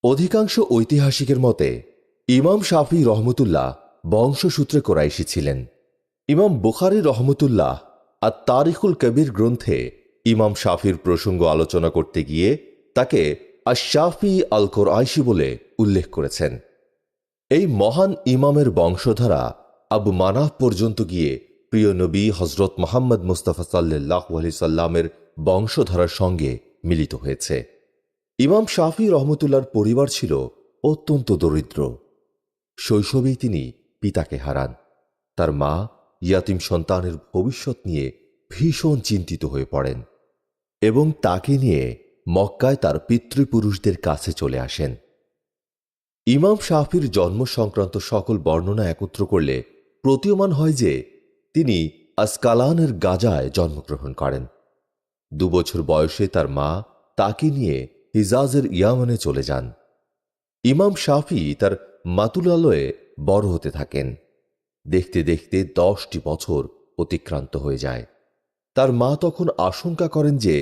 অধিকাংশ ঐতিহাসিকের মতে ইমাম শাফি রহমতুল্লাহ বংশসূত্রে কোরাইশি ছিলেন। ইমাম বুখারী রহমতুল্লাহ আর তারিখুল কবির গ্রন্থে ইমাম শাফির প্রসঙ্গ আলোচনা করতে গিয়ে তাকে আশ-শাফি আল কোরাইশি বলে উল্লেখ করেছেন। এই মহান ইমামের বংশধারা আবু মানাফ পর্যন্ত গিয়ে প্রিয় নবী হজরত মুহাম্মদ মুস্তাফা সাল্লাল্লাহু আলাইহি সাল্লামের বংশধারার সঙ্গে মিলিত হয়েছে। ইমাম শাফি রহমতুল্লাহর পরিবার ছিল অত্যন্ত দরিদ্র। শৈশবেই তিনি পিতাকে হারান। তার মা ইয়াতিম সন্তানের ভবিষ্যৎ নিয়ে ভীষণ চিন্তিত হয়ে পড়েন এবং তাকে নিয়ে মক্কায় তার পিতৃপুরুষদের কাছে চলে আসেন। ইমাম শাফির জন্ম সংক্রান্ত সকল বর্ণনা একত্র করলে প্রতীয়মান হয় যে তিনি আসকালানের গাজায় জন্মগ্রহণ করেন। 2 বছর বয়সে তার মা তাকে নিয়ে হিজাজের ইয়ামানে চলে যান। ইমাম শাফি তার মাতুলালয়ে বড় হতে থাকেন। দেখতে দেখতে 10টি বছর অতিক্রান্ত হয়ে যায়। তার মা তখন আশঙ্কা করেন যে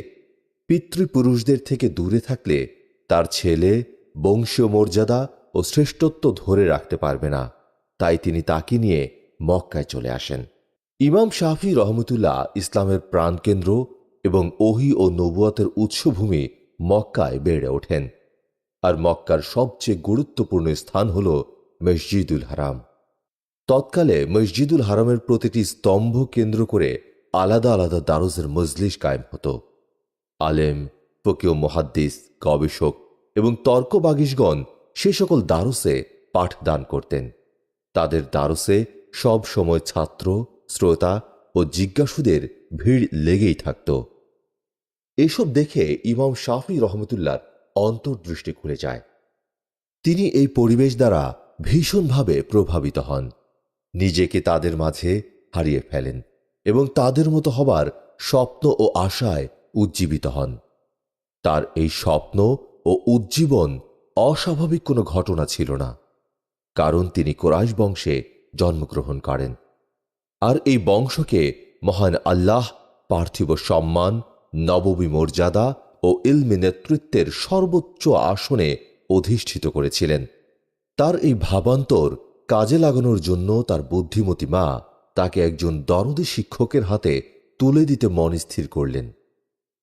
পিতৃপুরুষদের থেকে দূরে থাকলে তার ছেলে বংশীয় মর্যাদা ও শ্রেষ্ঠত্ব ধরে রাখতে পারবে না। তাই তিনি তাকে নিয়ে মক্কায় চলে আসেন। ইমাম শাফি রহমতুল্লাহ ইসলামের প্রাণকেন্দ্র এবং ওহী ও নবুয়াতের উৎসভূমি মক্কায় বেড়ে ওঠেন। আর মক্কার সবচেয়ে গুরুত্বপূর্ণ স্থান হল মসজিদুল হারাম। তৎকালে মসজিদুল হারামের প্রতিটি স্তম্ভ কেন্দ্র করে আলাদা আলাদা দারুসের মজলিস কায়েম হতো। আলেম, ফকিহ, মুহাদ্দিস, গবেষক এবং তর্কবাগীশগণ সে সকল দারুসে পাঠদান করতেন। তাদের দারুসে সব সময় ছাত্র, শ্রোতা ও জিজ্ঞাসুদের ভিড় লেগেই থাকত। এসব দেখে ইমাম শাফি রহমতুল্লাহর অন্তর্দৃষ্টি খুলে যায়। তিনি এই পরিবেশ দ্বারা ভীষণভাবে প্রভাবিত হন, নিজেকে তাদের মাঝে হারিয়ে ফেলেন এবং তাদের মতো হবার স্বপ্ন ও আশায় উজ্জীবিত হন। তার এই স্বপ্ন ও উজ্জীবন অস্বাভাবিক কোনো ঘটনা ছিল না, কারণ তিনি কুরাইশ বংশে জন্মগ্রহণ করেন। আর এই বংশকে মহান আল্লাহ পার্থিব সম্মান, নববী মর্যাদা ও ইলমি নেতৃত্বের সর্বোচ্চ আসনে অধিষ্ঠিত করেছিলেন। তার এই ভাবান্তর কাজে লাগানোর জন্য তার বুদ্ধিমতী মা তাকে একজন দরদী শিক্ষকের হাতে তুলে দিতে মন স্থির করলেন।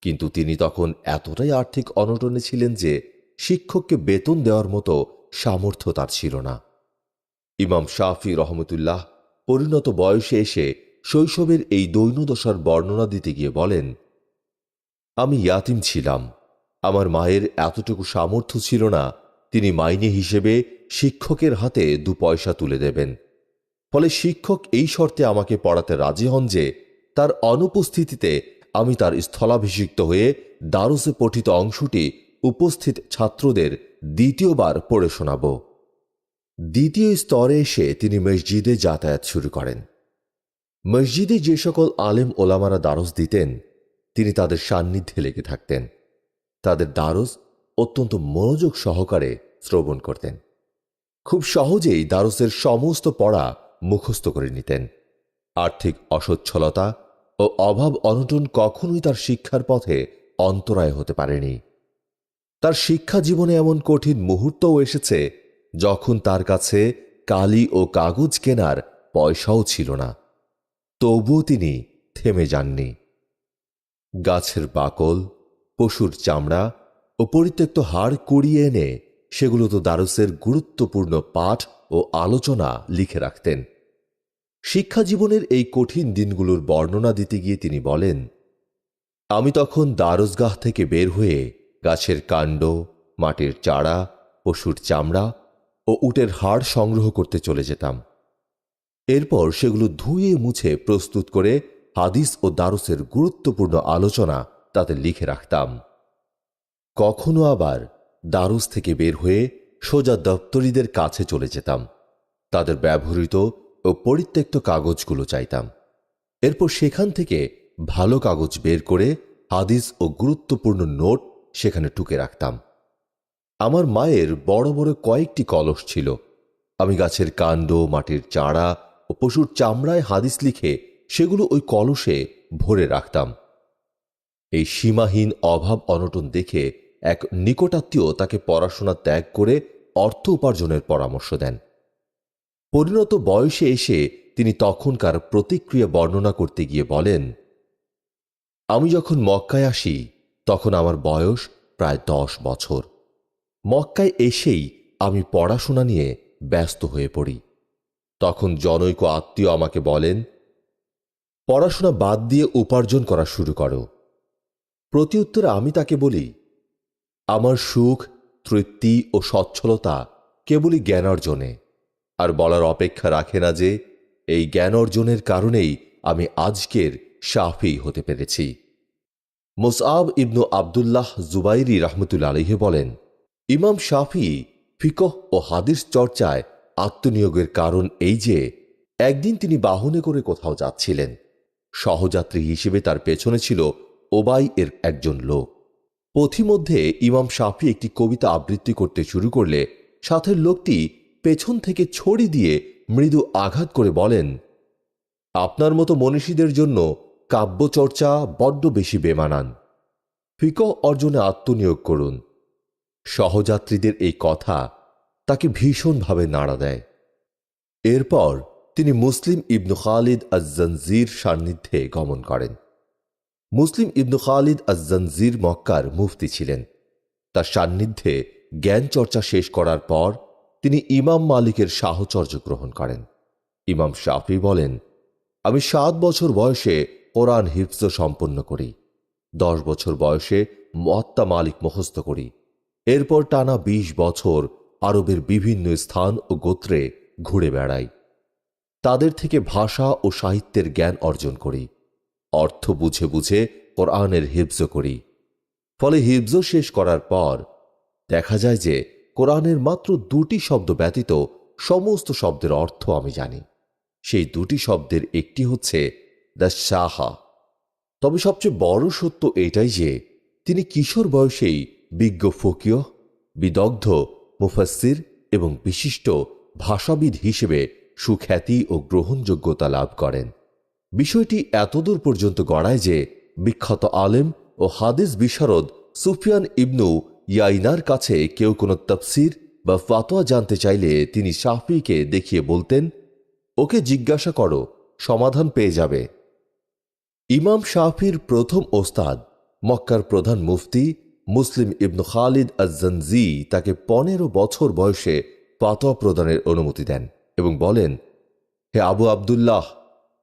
কিন্তু তিনি তখন এতটাই আর্থিক অনটনে ছিলেন যে শিক্ষককে বেতন দেওয়ার মতো সামর্থ্য তার ছিল না। ইমাম শাফি রহমতুল্লাহ পরিণত বয়সে এসে শৈশবের এই দৈন্যদশার বর্ণনা দিতে গিয়ে বলেন, আমি ইয়াতিম ছিলাম। আমার মায়ের এতটুকু সামর্থ্য ছিল না তিনি মাইনে হিসেবে শিক্ষকের হাতে 2 পয়সা তুলে দেবেন। ফলে শিক্ষক এই শর্তে আমাকে পড়াতে রাজি হন যে তার অনুপস্থিতিতে আমি তার স্থলাভিষিক্ত হয়ে দারুসে পঠিত অংশটি উপস্থিত ছাত্রদের দ্বিতীয়বার পড়ে শোনাব। দ্বিতীয় স্তরে এসে তিনি মসজিদে যাতায়াত শুরু করেন। মসজিদে যে সকল আলেম ওলামারা দারস দিতেন তিনি তাদের সান্নিধ্যে লেগে থাকতেন। তাদের দারস অত্যন্ত মনোযোগ সহকারে শ্রবণ করতেন। খুব সহজেই দারসের সমস্ত পড়া মুখস্থ করে নিতেন। আর্থিক অসচ্ছলতা ও অভাব অনটন কখনোই তার শিক্ষার পথে অন্তরায় হতে পারেনি। তার শিক্ষা জীবনে এমন কঠিন মুহূর্তও এসেছে যখন তার কাছে কালি ও কাগজ কেনার পয়সাও ছিল না। তবুও তিনি থেমে যাননি। গাছের বাকল, পশুর চামড়া ও পরিত্যক্ত হাড় কুড়িয়ে এনে সেগুলো তো দারুসের গুরুত্বপূর্ণ পাঠ ও আলোচনা লিখে রাখতেন। শিক্ষা জীবনের এই কঠিন দিনগুলোর বর্ণনা দিতে গিয়ে তিনি বলেন, আমি তখন দারসগাহ থেকে বের হয়ে গাছের কাণ্ড, মাটির চারা, পশুর চামড়া ও উটের হাড় সংগ্রহ করতে চলে যেতাম। এরপর সেগুলো ধুয়ে মুছে প্রস্তুত করে হাদিস ও দারুসের গুরুত্বপূর্ণ আলোচনা তাতে লিখে রাখতাম। কখনো আবার দারুস থেকে বের হয়ে সোজা দপ্তরিদের কাছে চলে যেতাম। তাদের ব্যবহৃত ও পরিত্যক্ত কাগজগুলো চাইতাম। এরপর সেখান থেকে ভালো কাগজ বের করে হাদিস ও গুরুত্বপূর্ণ নোট সেখানে টুকে রাখতাম। আমার মায়ের বড় বড় কয়েকটি কলস ছিল। আমি গাছের কাণ্ড, মাটির চারা ও পশুর চামড়ায় হাদিস লিখে সেগুলো ওই কলসে ভরে রাখতাম। এই সীমাহীন অভাব অনটন দেখে এক নিকটাত্মীয় তাকে পড়াশোনা ত্যাগ করে অর্থ উপার্জনের পরামর্শ দেন। পরিণত বয়সে এসে তিনি তখনকার প্রতিক্রিয়া বর্ণনা করতে গিয়ে বলেন, আমি যখন মক্কায় আসি তখন আমার বয়স প্রায় 10 বছর। মক্কায় এসেই আমি পড়াশোনা নিয়ে ব্যস্ত হয়ে পড়ি। তখন জনৈক আত্মীয় আমাকে বলেন, পড়াশোনা বাদ দিয়ে উপার্জন করা শুরু করো। প্রত্যুত্তরে আমি তাকে বলি, আমার সুখ, তৃপ্তি ও সচ্ছলতা কেবলই জ্ঞান অর্জনে, আর বলার অপেক্ষা রাখে না যে এই জ্ঞান অর্জনের কারণেই আমি আজকের শাফি হতে পেরেছি। মুসআব ইবনু আবদুল্লাহ জুবাইরি রহমতুল্লাহ আলাইহি বলেন, ইমাম শাফি ফিকহ ও হাদিস চর্চায় আত্মনিয়োগের কারণ এই যে একদিন তিনি বাহনে করে কোথাও যাচ্ছিলেন। সহযাত্রী হিসেবে তার পেছনে ছিল ওবাই এর একজন লোক। পথিমধ্যে ইমাম শাফি একটি কবিতা আবৃত্তি করতে শুরু করলে সাথের লোকটি পেছন থেকে ছড়ি দিয়ে মৃদু আঘাত করে বলেন, আপনার মতো মনীষীদের জন্য কাব্যচর্চা বড্ড বেশি বেমানান। ফিকহ অর্জনে আত্মনিয়োগ করুন। সহযাত্রীদের এই কথা তাকে ভীষণভাবে নাড়া দেয়। এরপর তিনি মুসলিম ইবনু খালিদ আজ-জানজির সান্নিধ্যে গমন করেন। মুসলিম ইবনু খালিদ আজ-জানজির মক্কার মুফতি ছিলেন। তার সান্নিধ্যে জ্ঞান চর্চা শেষ করার পর তিনি ইমাম মালিকের সাহচর্য গ্রহণ করেন। ইমাম শাফি বলেন, আমি 7 বছর বয়সে কোরআন হিফজ সম্পন্ন করি। 10 বছর বয়সে মুয়াত্তা মালিক মুখস্থ করি। এরপর টানা 20 বছর আরবের বিভিন্ন স্থান ও গোত্রে ঘুরে বেড়াই। তাদের থেকে ভাষা ও সাহিত্যের জ্ঞান অর্জন করি। অর্থ বুঝে বুঝে কোরআনের হিফজ করি। ফলে হিফজ শেষ করার পর দেখা যায় যে কোরআনের মাত্র 2টি শব্দ ব্যতীত সমস্ত শব্দের অর্থ আমি জানি। সেই 2টি শব্দের একটি হচ্ছে দ্য শাহা। তবে সবচেয়ে বড় সত্য এটাই যে তিনি কিশোর বয়সেই বিজ্ঞ ফকিহ, বিদগ্ধ মুফাসসির এবং বিশিষ্ট ভাষাবিদ হিসেবে সুখ্যাতি ও গ্রহণযোগ্যতা লাভ করেন। বিষয়টি এতদূর পর্যন্ত গড়ায় যে বিখ্যাত আলেম ও হাদিস বিশারদ সুফিয়ান ইবনু ইয়াইনার কাছে কেউ কোনো তাফসির বা ফাতোয়া জানতে চাইলে তিনি শাফিকে দেখিয়ে বলতেন, ওকে জিজ্ঞাসা করো, সমাধান পেয়ে যাবে। ইমাম শাফির প্রথম ওস্তাদ মক্কার প্রধান মুফতি মুসলিম ইবনু খালিদ আজ-জানজি তাকে 15 বছর বয়সে ফাতোয়া প্রদানের অনুমতি দেন এবং বলেন, হে আবু আবদুল্লাহ,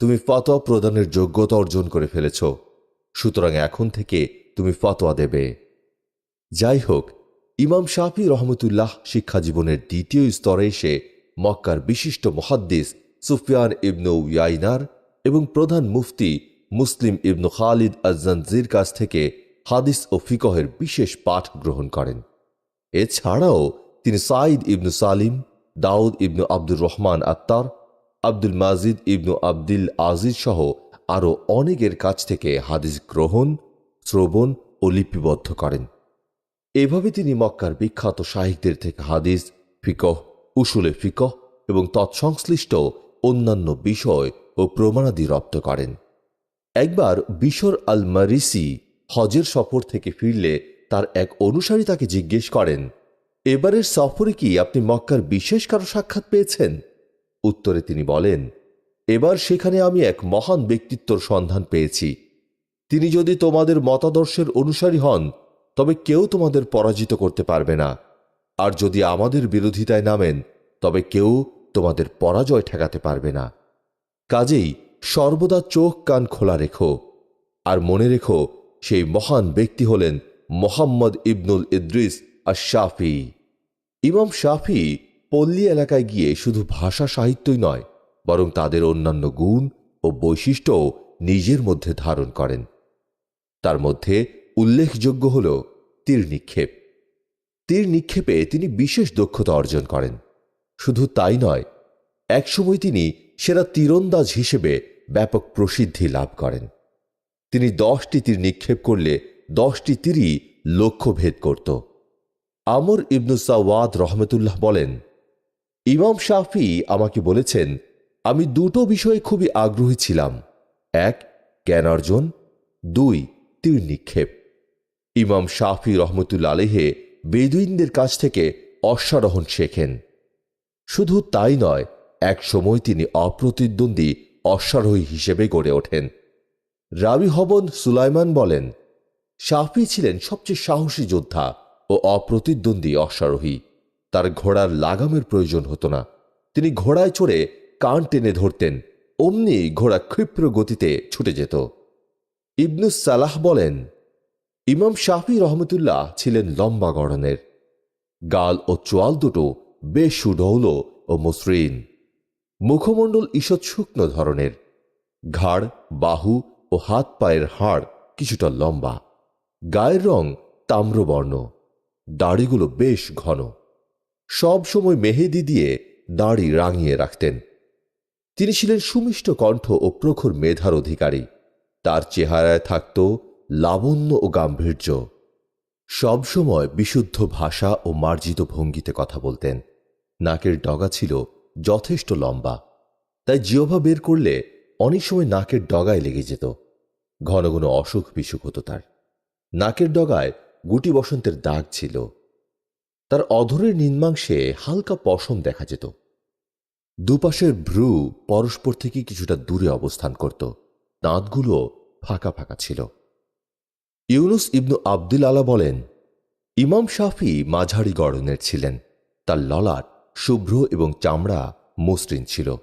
তুমি ফাতোয়া প্রদানের যোগ্যতা অর্জন করে ফেলেছ, সুতরাং এখন থেকে তুমি ফাতোয়া দেবে। যাই হোক, ইমাম শাফি রহমতুল্লাহ শিক্ষা জীবনের দ্বিতীয় স্তরে এসে মক্কার বিশিষ্ট মুহাদ্দিস সুফিয়ান ইবনু ইয়াইনার এবং প্রধান মুফতি মুসলিম ইবনু খালিদ আজ-জানজির কাছ থেকে হাদিস ও ফিকহের বিশেষ পাঠ গ্রহণ করেন। এছাড়াও তিনি সাইদ ইবনু সালিম, দাউদ ইবনু আব্দুর রহমান আত্তার, আব্দুল মাজিদ ইবনু আব্দুল আজিজ সহ আরও অনেকের কাছ থেকে হাদিস গ্রহণ, শ্রবণ ও লিপিবদ্ধ করেন। এভাবে তিনি মক্কার বিখ্যাত শাইখদের থেকে হাদিস, ফিকহ, উসুলে ফিকহ এবং তৎসংশ্লিষ্ট অন্যান্য বিষয় ও প্রমাণাদি রপ্ত করেন। একবার বিশর আল মারিসি হজের সফর থেকে ফিরলে তার এক অনুসারী তাকে জিজ্ঞেস করেন, এবারের সফরে কি আপনি মক্কার বিশেষ কারো সাক্ষাৎ পেয়েছেন? উত্তরে তিনি বলেন, এবার সেখানে আমি এক মহান ব্যক্তিত্বর সন্ধান পেয়েছি। তিনি যদি তোমাদের মতাদর্শের অনুসারী হন তবে কেউ তোমাদের পরাজিত করতে পারবে না, আর যদি আমাদের বিরোধিতায় নামেন তবে কেউ তোমাদের পরাজয় ঠেকাতে পারবে না। কাজেই সর্বদা চোখ কান খোলা রেখো, আর মনে রেখো সেই মহান ব্যক্তি হলেন মোহাম্মদ ইবনুল ইদ্রিস আশ-শাফি। ইমাম শাফি পল্লী এলাকায় গিয়ে শুধু ভাষা সাহিত্যই নয়, বরং তাদের অন্যান্য গুণ ও বৈশিষ্ট্যও নিজের মধ্যে ধারণ করেন। তার মধ্যে উল্লেখযোগ্য হল তীর নিক্ষেপ। তীর নিক্ষেপে তিনি বিশেষ দক্ষতা অর্জন করেন। শুধু তাই নয়, একসময় তিনি সেরা তীরন্দাজ হিসেবে ব্যাপক প্রসিদ্ধি লাভ করেন। তিনি 10টি তীর নিক্ষেপ করলে 10টি তীরই লক্ষ্য ভেদ করত। আমর ইবনু সাওয়াদ রহমতুল্লাহ বলেন, ইমাম শাফি আমাকে বলেছেন, আমি 2টো বিষয়ে খুবই আগ্রহী ছিলাম, 1 জ্ঞান অর্জন, 2 তীর নিক্ষেপ। ইমাম শাফি রহমতুল্লাহ আলাইহে বেদুইনদের কাছ থেকে অশ্বারোহণ শেখেন। শুধু তাই নয়, এক সময় তিনি অপ্রতিদ্বন্দ্বী অশ্বারোহী হিসেবে গড়ে ওঠেন। রাবি হবন সুলাইমান বলেন, শাফি ছিলেন সবচেয়ে সাহসী যোদ্ধা ও অপ্রতিদ্বন্দ্বী অশ্বারোহী। তার ঘোড়ার লাগামের প্রয়োজন হতো না। তিনি ঘোড়ায় চড়ে কান টেনে ধরতেন, অমনি ঘোড়া ক্ষিপ্র গতিতে ছুটে যেত। ইবনুস সালাহ বলেন, ইমাম শাফি রহমতুল্লাহ ছিলেন লম্বা গড়নের। গাল ও চোয়াল দুটো বেশ সুডৌল ও মসৃণ। মুখমণ্ডল ঈষৎ শুকনো ধরনের। ঘাড়, বাহু ও হাত পায়ের হাড় কিছুটা লম্বা। গায়ের রং তাম্রবর্ণ। দাড়িগুলো বেশ ঘন। সব সময় মেহেদি দিয়ে দাড়ি রাঙিয়ে রাখতেন। তিনি ছিলেন সুমিষ্ট কণ্ঠ ও প্রখর মেধার অধিকারী। তার চেহারায় থাকত লাবণ্য ও গাম্ভীর্য। সবসময় বিশুদ্ধ ভাষা ও মার্জিত ভঙ্গিতে কথা বলতেন। নাকের ডগা ছিল যথেষ্ট লম্বা, তাই জিহ্বা বের করলে অনেক সময় নাকের ডগায় লেগে যেত। ঘন ঘন অসুখ বিসুখ হতো তার। নাকের ডগায় গুটি বসন্তের দাগ ছিল। তার অধরের নিম্নাংশে হালকা পশম দেখা যেত। দুপাশের ভ্রু পরস্পর থেকে কিছুটা দূরে অবস্থান করত। দাঁতগুলো ফাঁকা ফাঁকা ছিল। ইউনুস ইবনু আব্দুল আলা বলেন, ইমাম শাফি মাঝারি গড়নের ছিলেন। তার ললাট শুভ্র এবং চামড়া মসৃণ ছিল।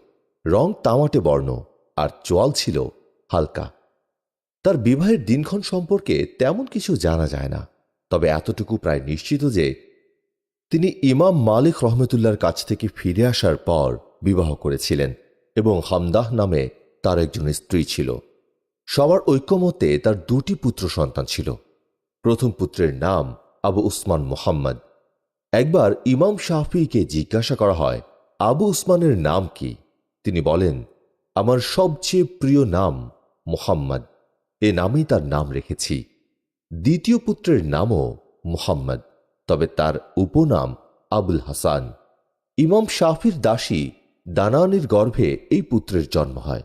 রং তামাটে বর্ণ, আর চোয়াল ছিল হালকা। তার বিবাহের দিনক্ষণ সম্পর্কে তেমন কিছু জানা যায় না, তবে এতটুকু প্রায় নিশ্চিত যে তিনি ইমাম মালিক রহমতুল্লাহর কাছ থেকে ফিরে আসার পর বিবাহ করেছিলেন এবং হামদাহ নামে তার একজন স্ত্রী ছিল। সবার ঐক্যমতে তার দুটি পুত্র সন্তান ছিল। প্রথম পুত্রের নাম আবু উসমান মুহাম্মদ। একবার ইমাম শাফিকে জিজ্ঞাসা করা হয়, আবু উসমানের নাম কি? তিনি বলেন, আমার সবচেয়ে প্রিয় নাম মুহাম্মদ, এ নামেই তার নাম রেখেছি। দ্বিতীয় পুত্রের নামও মুহাম্মদ, তবে তার উপনাম আবুল হাসান। ইমাম শাফির দাসী দানানির গর্ভে এই পুত্রের জন্ম হয়।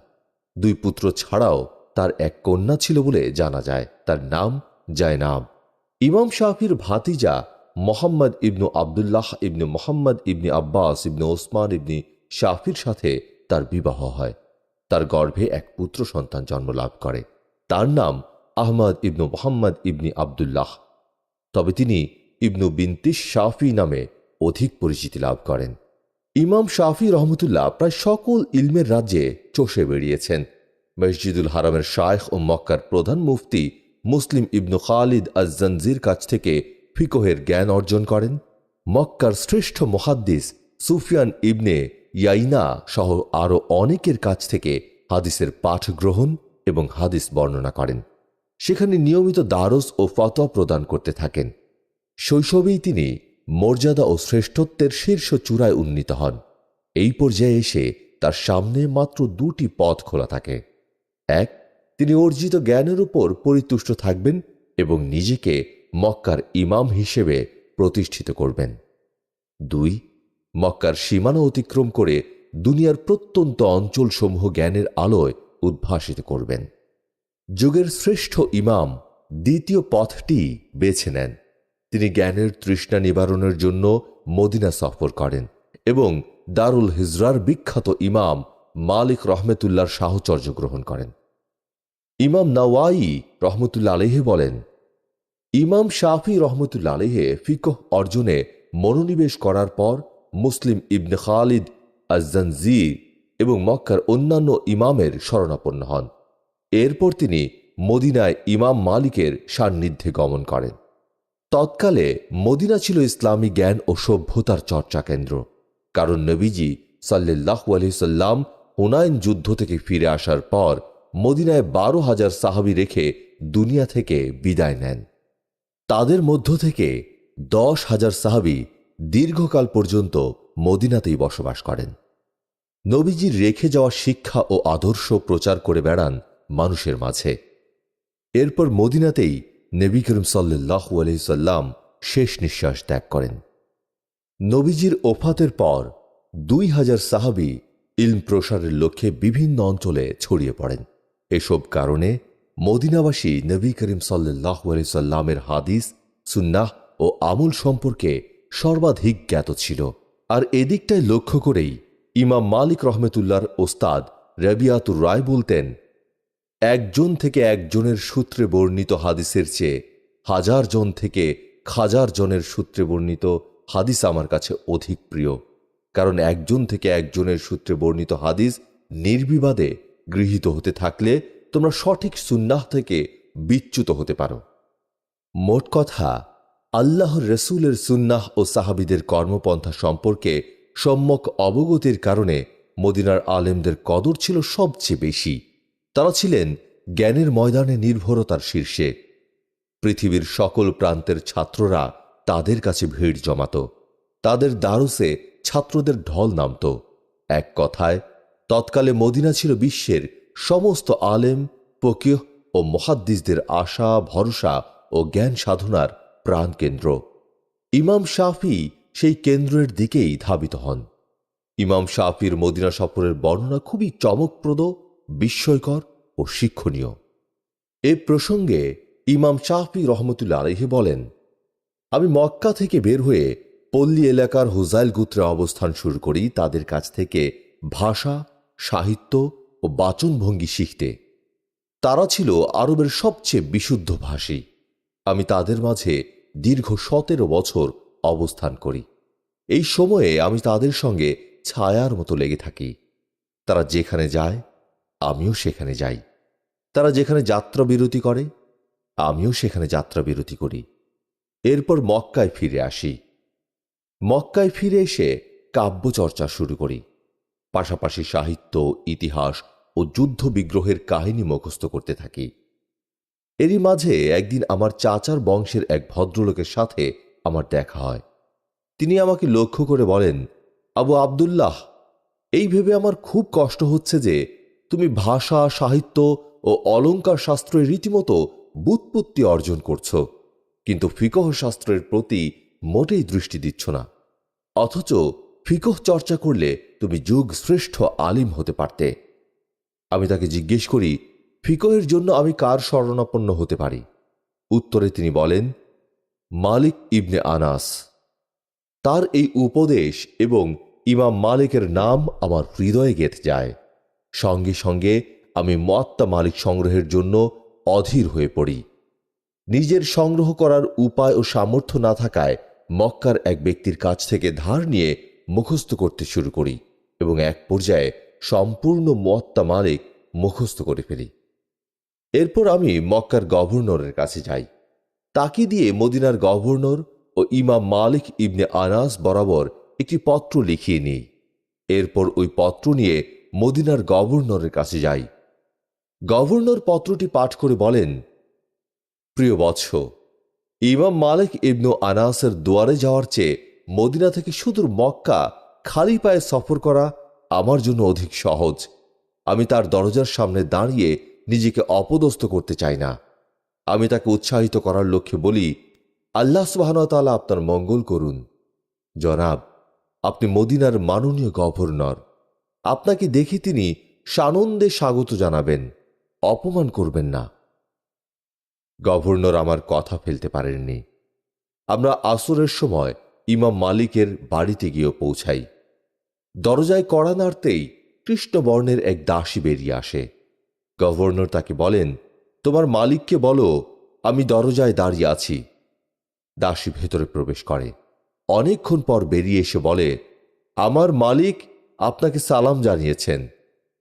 দুই পুত্র ছাড়াও তার এক কন্যা ছিল বলে জানা যায়। তার নাম জায়নাব। ইমাম শাফির ভাতিজা মোহাম্মদ ইবনু আবদুল্লাহ ইবনু মোহাম্মদ ইবনি আব্বাস ইবনু ওসমান ইবনি শাফির সাথে তার বিবাহ হয়। তার গর্ভে এক পুত্র সন্তান জন্মলাভ করে। তার নাম আহমদ ইবনু মোহাম্মদ ইবনি আবদুল্লাহ, তবে তিনি ইবনু বিনতিস শাফি নামে অধিক পরিচিতি লাভ করেন। ইমাম শাফি রহমতুল্লাহ প্রায় সকল ইলমের রাজ্যে চষে বেরিয়েছেন। মসজিদুল হারামের শায়খ ও মক্কার প্রধান মুফতি মুসলিম ইবনু খালিদ আজ-জানজির কাছ থেকে ফিকহের জ্ঞান অর্জন করেন। মক্কার শ্রেষ্ঠ মুহাদ্দিস সুফিয়ান ইবনে ইয়াইনা সহ আরও অনেকের কাছ থেকে হাদিসের পাঠ গ্রহণ এবং হাদিস বর্ণনা করেন। সেখানে নিয়মিত দারস ও ফতোয়া প্রদান করতে থাকেন। শৈশবেই তিনি মর্যাদা ও শ্রেষ্ঠত্বের শীর্ষ চূড়ায় উন্নীত হন। এই পর্যায়ে এসে তার সামনে মাত্র দুটি পথ খোলা থাকে। এক, তিনি অর্জিত জ্ঞানের উপর পরিতুষ্ট থাকবেন এবং নিজেকে মক্কার ইমাম হিসেবে প্রতিষ্ঠিত করবেন। দুই, মক্কার সীমানা অতিক্রম করে দুনিয়ার প্রত্যন্ত অঞ্চলসমূহ জ্ঞানের আলোয় উদ্ভাসিত করবেন। যুগের শ্রেষ্ঠ ইমাম দ্বিতীয় পথটি বেছে নেন। তিনি জ্ঞানের তৃষ্ণা নিবারণের জন্য মদিনা সফর করেন এবং দারুল হিজরার বিখ্যাত ইমাম মালিক রহমতুল্লাহর সাহচর্য গ্রহণ করেন। ইমাম নাওয়াই রহমতুল্লাহ আলাইহি বলেন, ইমাম শাফি রহমতুল্লাহ আলাইহি ফিকহ অর্জনে মনোনিবেশ করার পর মুসলিম ইবনে খালিদ আজ-জানজি এবং মক্কার অন্যান্য ইমামের শরণাপন্ন হন। এরপর তিনি মদিনায় ইমাম মালিকের সান্নিধ্যে গমন করেন। তৎকালে মদিনা ছিল ইসলামী জ্ঞান ও সভ্যতার চর্চা কেন্দ্র, কারণ নবীজি সাল্লাল্লাহু আলাইহি সাল্লাম হুনাইন যুদ্ধ থেকে ফিরে আসার পর মদিনায় 12,000 সাহাবী রেখে দুনিয়া থেকে বিদায় নেন। তাদের মধ্য থেকে 10,000 সাহাবী দীর্ঘকাল পর্যন্ত মদিনাতেই বসবাস করেন। নবীজির রেখে যাওয়া শিক্ষা ও আদর্শ প্রচার করে বেড়ান মানুষের মাঝে। এরপর মদিনাতেই নবী করিম সাল্লাল্লাহু আলাইহি সাল্লাম শেষ নিঃশ্বাস ত্যাগ করেন। নবীজির ওফাতের পর 2,000 সাহাবী ইলম প্রসারের লক্ষ্যে বিভিন্ন অঞ্চলে ছড়িয়ে পড়েন। এসব কারণে মদিনাবাসী নবী করিম সাল্লাল্লাহু আলাইহি সাল্লামের হাদিস, সুন্নাহ ও আমল সম্পর্কে সর্বাধিক জ্ঞাত ছিল। আর এদিকটায় লক্ষ্য করেই ইমাম মালিক রহমতুল্লাহর ওস্তাদ রবিয়াতুর রায় বলতেন, একজন থেকে একজনের সূত্রে বর্ণিত হাদিসের চেয়ে হাজার জন থেকে হাজার জনের সূত্রে বর্ণিত হাদিস আমার কাছে অধিক প্রিয়। কারণ একজন থেকে একজনের সূত্রে বর্ণিত হাদিস নির্বিবাদে গৃহীত হতে থাকলে তোমরা সঠিক সুন্নাহ থেকে বিচ্যুত হতে পারো। মোট কথা, আল্লাহর রসুলের সুন্নাহ ও সাহাবিদের কর্মপন্থা সম্পর্কে সম্যক অবগতির কারণে মদিনার আলেমদের কদর ছিল সবচেয়ে বেশি। তারা ছিলেন জ্ঞানের ময়দানে নির্ভরতার শীর্ষে। পৃথিবীর সকল প্রান্তের ছাত্ররা তাদের কাছে ভিড় জমাত। তাদের দারুসে ছাত্রদের ঢল নামত। এক কথায়, তৎকালে মদিনা ছিল বিশ্বের সমস্ত আলেম, ফকিহ ও মুহাদ্দিসদের আশা, ভরসা ও জ্ঞান সাধনার প্রাণকেন্দ্র। ইমাম শাফি সেই কেন্দ্রের দিকেই ধাবিত হন। ইমাম শাফির মদিনা সফরের বর্ণনা খুবই চমকপ্রদ, বিস্ময়কর ও শিক্ষণীয়। এ প্রসঙ্গে ইমাম শাফি রহমতুল্লাহ আলাইহি বলেন, আমি মক্কা থেকে বের হয়ে পল্লী এলাকার হুজাইল গোত্রে অবস্থান শুরু করি তাদের কাছ থেকে ভাষা, সাহিত্য ও বাচনভঙ্গি শিখতে। তারা ছিল আরবের সবচেয়ে বিশুদ্ধ ভাষী। আমি তাদের মাঝে দীর্ঘ 17 বছর অবস্থান করি। এই সময়ে আমি তাদের সঙ্গে ছায়ার মতো লেগে থাকি। তারা যেখানে যায় আমিও সেখানে যাই। তারা যেখানে যাত্রা বিরতি করে আমিও সেখানে যাত্রা বিরতি করি। এরপর মক্কায় ফিরে আসি। মক্কায় ফিরে এসে কাব্যচর্চা শুরু করি। পাশাপাশি সাহিত্য, ইতিহাস ও যুদ্ধ বিগ্রহের কাহিনী মুখস্থ করতে থাকি। এরই মাঝে একদিন আমার চাচার বংশের এক ভদ্রলোকের সাথে আমার দেখা হয়। তিনি আমাকে লক্ষ্য করে বলেন, আবু আবদুল্লাহ, এই ভেবে আমার খুব কষ্ট হচ্ছে যে তুমি ভাষা, সাহিত্য ও অলঙ্কার শাস্ত্রে রীতিমতো ব্যুৎপত্তি অর্জন করছ, কিন্তু ফিকহ শাস্ত্রের প্রতি মোটেই দৃষ্টি দিচ্ছ না। অথচ ফিকহ চর্চা করলে তুমি যুগ শ্রেষ্ঠ আলিম হতে পারতে। আমি তাকে জিজ্ঞেস করি, ফিকহের জন্য আমি কার শরণাপন্ন হতে পারি? উত্তরে তিনি বলেন, মালিক ইবনে আনাস। তার এই উপদেশ এবং ইমাম মালিকের নাম আমার হৃদয়ে গেঁথে যায়। সঙ্গে সঙ্গে আমি মুয়াত্তা মালিক সংগ্রহের জন্য অধীর হয়ে পড়ি। নিজের সংগ্রহ করার উপায় ও সামর্থ্য না থাকায় মক্কার এক ব্যক্তির কাছ থেকে ধার নিয়ে মুখস্থ করতে শুরু করি এবং এক পর্যায়ে সম্পূর্ণ মুয়াত্তা মালিক মুখস্থ করে ফেলি। এরপর আমি মক্কার গভর্নরের কাছে যাই। তাকে দিয়ে মদিনার গভর্নর ও ইমাম মালিক ইবনে আনাস বরাবর একটি পত্র লিখিয়ে নিই। এরপর ওই পত্র নিয়ে মদিনার গভর্নরের কাছে যাই। গভর্নর পত্রটি পাঠ করে বলেন, প্রিয় বৎস, ইমাম মালিক ইবনে আনাসের দুয়ারে যাওয়ার চেয়ে মদিনা থেকে সুদূর মক্কা খালি পায়ে সফর করা আমার জন্য অধিক সহজ। আমি তার দরজার সামনে দাঁড়িয়ে নিজেকে অপদস্থ করতে চাই না। আমি তাকে উৎসাহিত করার লক্ষ্যে বলি, আল্লাহ সুবহানাহু ওয়া তাআলা আপনার মঙ্গল করুন। জনাব, আপনি মদিনার মাননীয় গভর্নর। আপনাকে দেখে তিনি সানন্দে স্বাগত জানাবেন, অপমান করবেন না। গভর্নর আমার কথা ফেলতে পারেননি। আমরা আসরের সময় ইমাম মালিকের বাড়িতে গিয়ে পৌঁছাই। দরজায় কড়া নাড়তেই কৃষ্ণবর্ণের এক দাসী বেরিয়ে আসে। গভর্নর তাকে বলেন, তোমার মালিককে বলো আমি দরজায় দাঁড়িয়ে আছি। দাসী ভেতরে প্রবেশ করে। অনেকক্ষণ পর বেরিয়ে এসে বলে, আমার মালিক আপনাকে সালাম জানিয়েছেন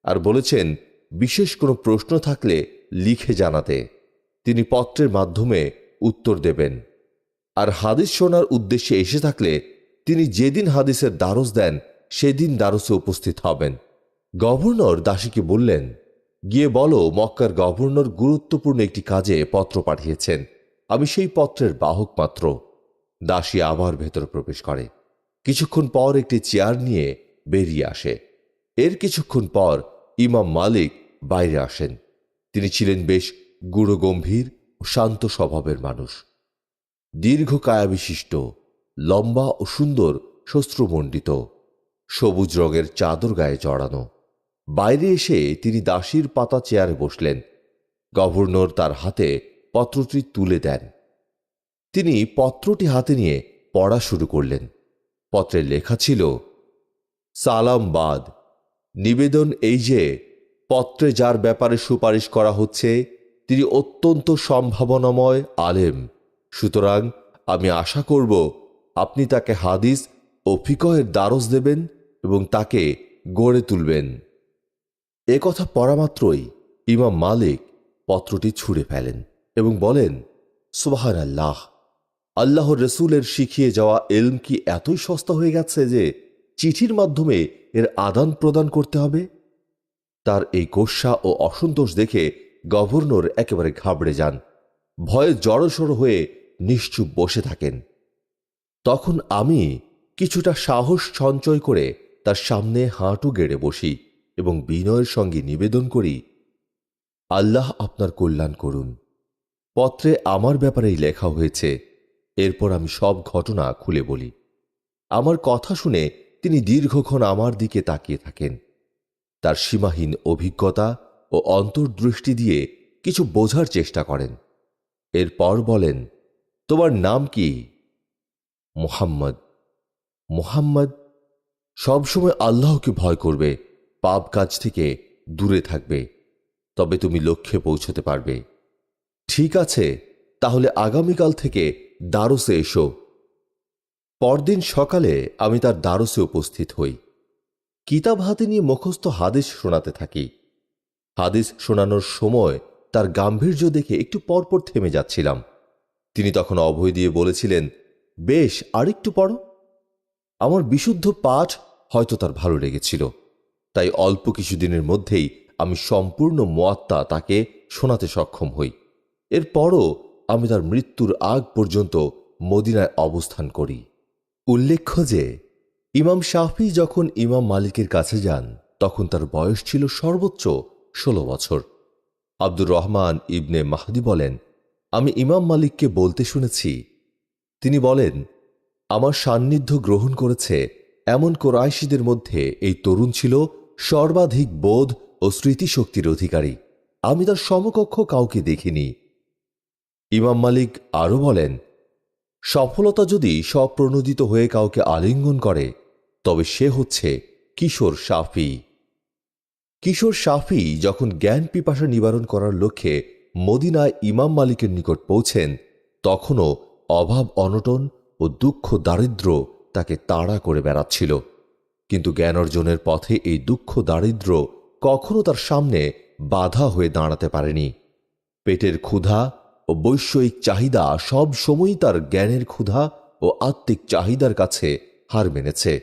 আর বলেছেন বিশেষ কোনো প্রশ্ন থাকলে লিখে জানাতে। তিনি পত্রের মাধ্যমে উত্তর দেবেন। আর হাদিস শোনার উদ্দেশ্যে এসে থাকলে তিনি যেদিন হাদিসের দারস দেন সেদিন দারসে উপস্থিত হবেন। গভর্নর দাসীকে বললেন, গিয়ে বলো মক্কার গভর্নর গুরুত্বপূর্ণ একটি কাজে পত্র পাঠিয়েছেন। আমি সেই পত্রের বাহক মাত্র। দাসী আবার ভেতরে প্রবেশ করে। কিছুক্ষণ পর একটি চেয়ার নিয়ে বেরিয়ে আসে। এর কিছুক্ষণ পর ইমাম মালিক বাইরে আসেন। তিনি ছিলেন বেশ গুরুগম্ভীর ও শান্ত স্বভাবের মানুষ। দীর্ঘ কায়া বিশিষ্ট, লম্বা ও সুন্দর শস্ত্রমণ্ডিত, সবুজ রঙের চাদর গায়ে জড়ানো। বাইরে এসে তিনি দাসীর পাতা চেয়ারে বসলেন। গভর্নর তার হাতে পত্রটি তুলে দেন। তিনি পত্রটি হাতে নিয়ে পড়া শুরু করলেন। পত্রে লেখা ছিল, সালামবাদ, নিবেদন এই যে পত্রে যার ব্যাপারে সুপারিশ করা হচ্ছে তিনি অত্যন্ত সম্ভাবনাময় আলেম, সুতরাং আমি আশা করব আপনি তাকে হাদিস ও ফিকহের দ্বারস দেবেন এবং তাকে গড়ে তুলবেন। এ কথা পড়া মাত্রই ইমাম মালিক পত্রটি ছুঁড়ে ফেলেন এবং বলেন, সুবহানাল্লাহ, আল্লাহর রসুলের শিখিয়ে যাওয়া এলম কি এতই সস্তা হয়ে গেছে যে চিঠির মাধ্যমে এর আদান প্রদান করতে হবে? তার এই গোস্বা ও অসন্তোষ দেখে গভর্নর একেবারে ঘাবড়ে যান, ভয়ে জড়সড় হয়ে নিশ্চুপ বসে থাকেন। তখন আমি কিছুটা সাহস সঞ্চয় করে তার সামনে হাঁটু গেড়ে বসি এবং বিনয়ের সঙ্গে নিবেদন করি, আল্লাহ আপনার কল্যাণ করুন। পত্রে আমার ব্যাপারেই লেখা হয়েছে। এরপর আমি সব ঘটনা খুলে বলি। আমার কথা শুনে তিনি দীর্ঘক্ষণ আমার দিকে তাকিয়ে থাকেন। তার সীমাহীন অভিজ্ঞতা ও অন্তর্দৃষ্টি দিয়ে কিছু বোঝার চেষ্টা করেন। এরপর বলেন, তোমার নাম কি? মুহাম্মদ। মুহাম্মদ, সবসময় আল্লাহকে ভয় করবে, পাপ কাজ থেকে দূরে থাকবে, তবে তুমি লক্ষ্যে পৌঁছতে পারবে। ঠিক আছে, তাহলে আগামীকাল থেকে দারসে এসো। পরদিন সকালে আমি তার দারসে উপস্থিত হই। কিতাব হাতে নিয়ে মুখস্থ হাদিস শোনাতে থাকি। হাদিস শোনানোর সময় তার গাম্ভীর্য দেখে একটু পরপর থেমে যাচ্ছিলাম। তিনি তখন অভয় দিয়ে বলেছিলেন, বেশ, আরেকটু পড়ো। আমার বিশুদ্ধ পাঠ হয়তো তার ভালো লেগেছিল, তাই অল্প কিছুদিনের মধ্যেই আমি সম্পূর্ণ মুয়াত্তা তাকে শোনাতে সক্ষম হই। এরপরও আমি তার মৃত্যুর আগ পর্যন্ত মদিনায় অবস্থান করি। উল্লেখ্য যে ইমাম শাফি যখন ইমাম মালিকের কাছে যান তখন তার বয়স ছিল সর্বোচ্চ 16 বছর। আব্দুর রহমান ইবনে মাহদি বলেন, আমি ইমাম মালিককে বলতে শুনেছি, তিনি বলেন, আমার সান্নিধ্য গ্রহণ করেছে এমন কোরাইশীদের মধ্যে এই তরুণ ছিল সর্বাধিক বোধ ও স্মৃতিশক্তির অধিকারী। আমি তার সমকক্ষ কাউকে দেখিনি। ইমাম মালিক আরও বলেন, সফলতা যদি স্বপ্রণোদিত হয়ে কাউকে আলিঙ্গন করে তবে সে হচ্ছে কিশোর শাফি। কিশোর শাফি যখন জ্ঞান পিপাসা নিবারণ করার লক্ষ্যে মদিনায় ইমাম মালিকের নিকট পৌঁছেন তখনও অভাব অনটন ও দুঃখ দারিদ্র্য তাকে তাড়া করে বেড়াচ্ছিল। কিন্তু জ্ঞান অর্জনের পথে এই দুঃখ দারিদ্র্য কখনো তার সামনে বাধা হয়ে দাঁড়াতে পারেনি। পেটের ক্ষুধা ও বৈষয়িক চাহিদা সব সময়ই তার জ্ঞানের ক্ষুধা ও আত্মিক চাহিদার কাছে হার মেনেছে।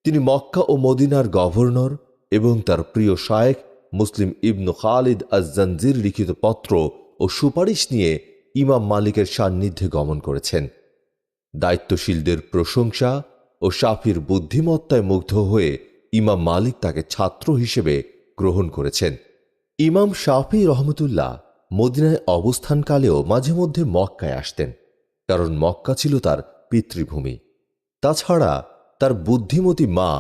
তিনি মক্কা ও মদিনার গভর্নর এবং তার প্রিয় শায়েখ মুসলিম ইবনু খালিদ আজ-জানজির লিখিত পত্র ও সুপারিশ নিয়ে ইমাম মালিকের সান্নিধ্যে গমন করেছেন। দায়িত্বশীলদের প্রশংসা ও শাফির বুদ্ধিমত্তায় মুগ্ধ হয়ে ইমাম মালিক তাকে ছাত্র হিসেবে গ্রহণ করেছেন। ইমাম শাফি রহমতুল্লাহ মদিনায় অবস্থানকালেও মাঝে মধ্যে মক্কায় আসতেন, কারণ মক্কা ছিল তার পিতৃভূমি। তাছাড়া তার বুদ্ধিমতী মা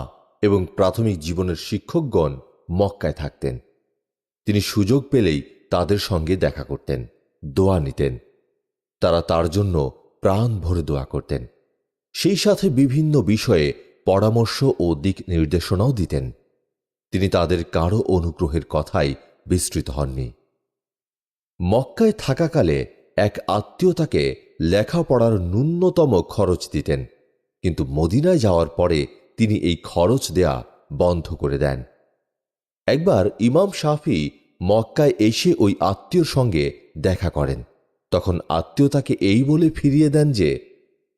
এবং প্রাথমিক জীবনের শিক্ষকগণ মক্কায় থাকতেন। তিনি সুযোগ পেলেই তাদের সঙ্গে দেখা করতেন, দোয়া নিতেন। তারা তার জন্য প্রাণ ভরে দোয়া করতেন। সেই সাথে বিভিন্ন বিষয়ে পরামর্শ ও দিক নির্দেশনাও দিতেন। তিনি তাদের কারো অনুগ্রহের কথাই বিস্তৃত হননি। মক্কায় থাকাকালে এক আত্মীয় তাকে লেখাপড়ার ন্যূনতম খরচ দিতেন, কিন্তু মদিনায় যাওয়ার পরে তিনি এই খরচ দেয়া বন্ধ করে দেন। একবার ইমাম শাফি মক্কায় এসে ওই আত্মীয়র সঙ্গে দেখা করেন। তখন আত্মীয় তাকে এই বলে ফিরিয়ে দেন যে,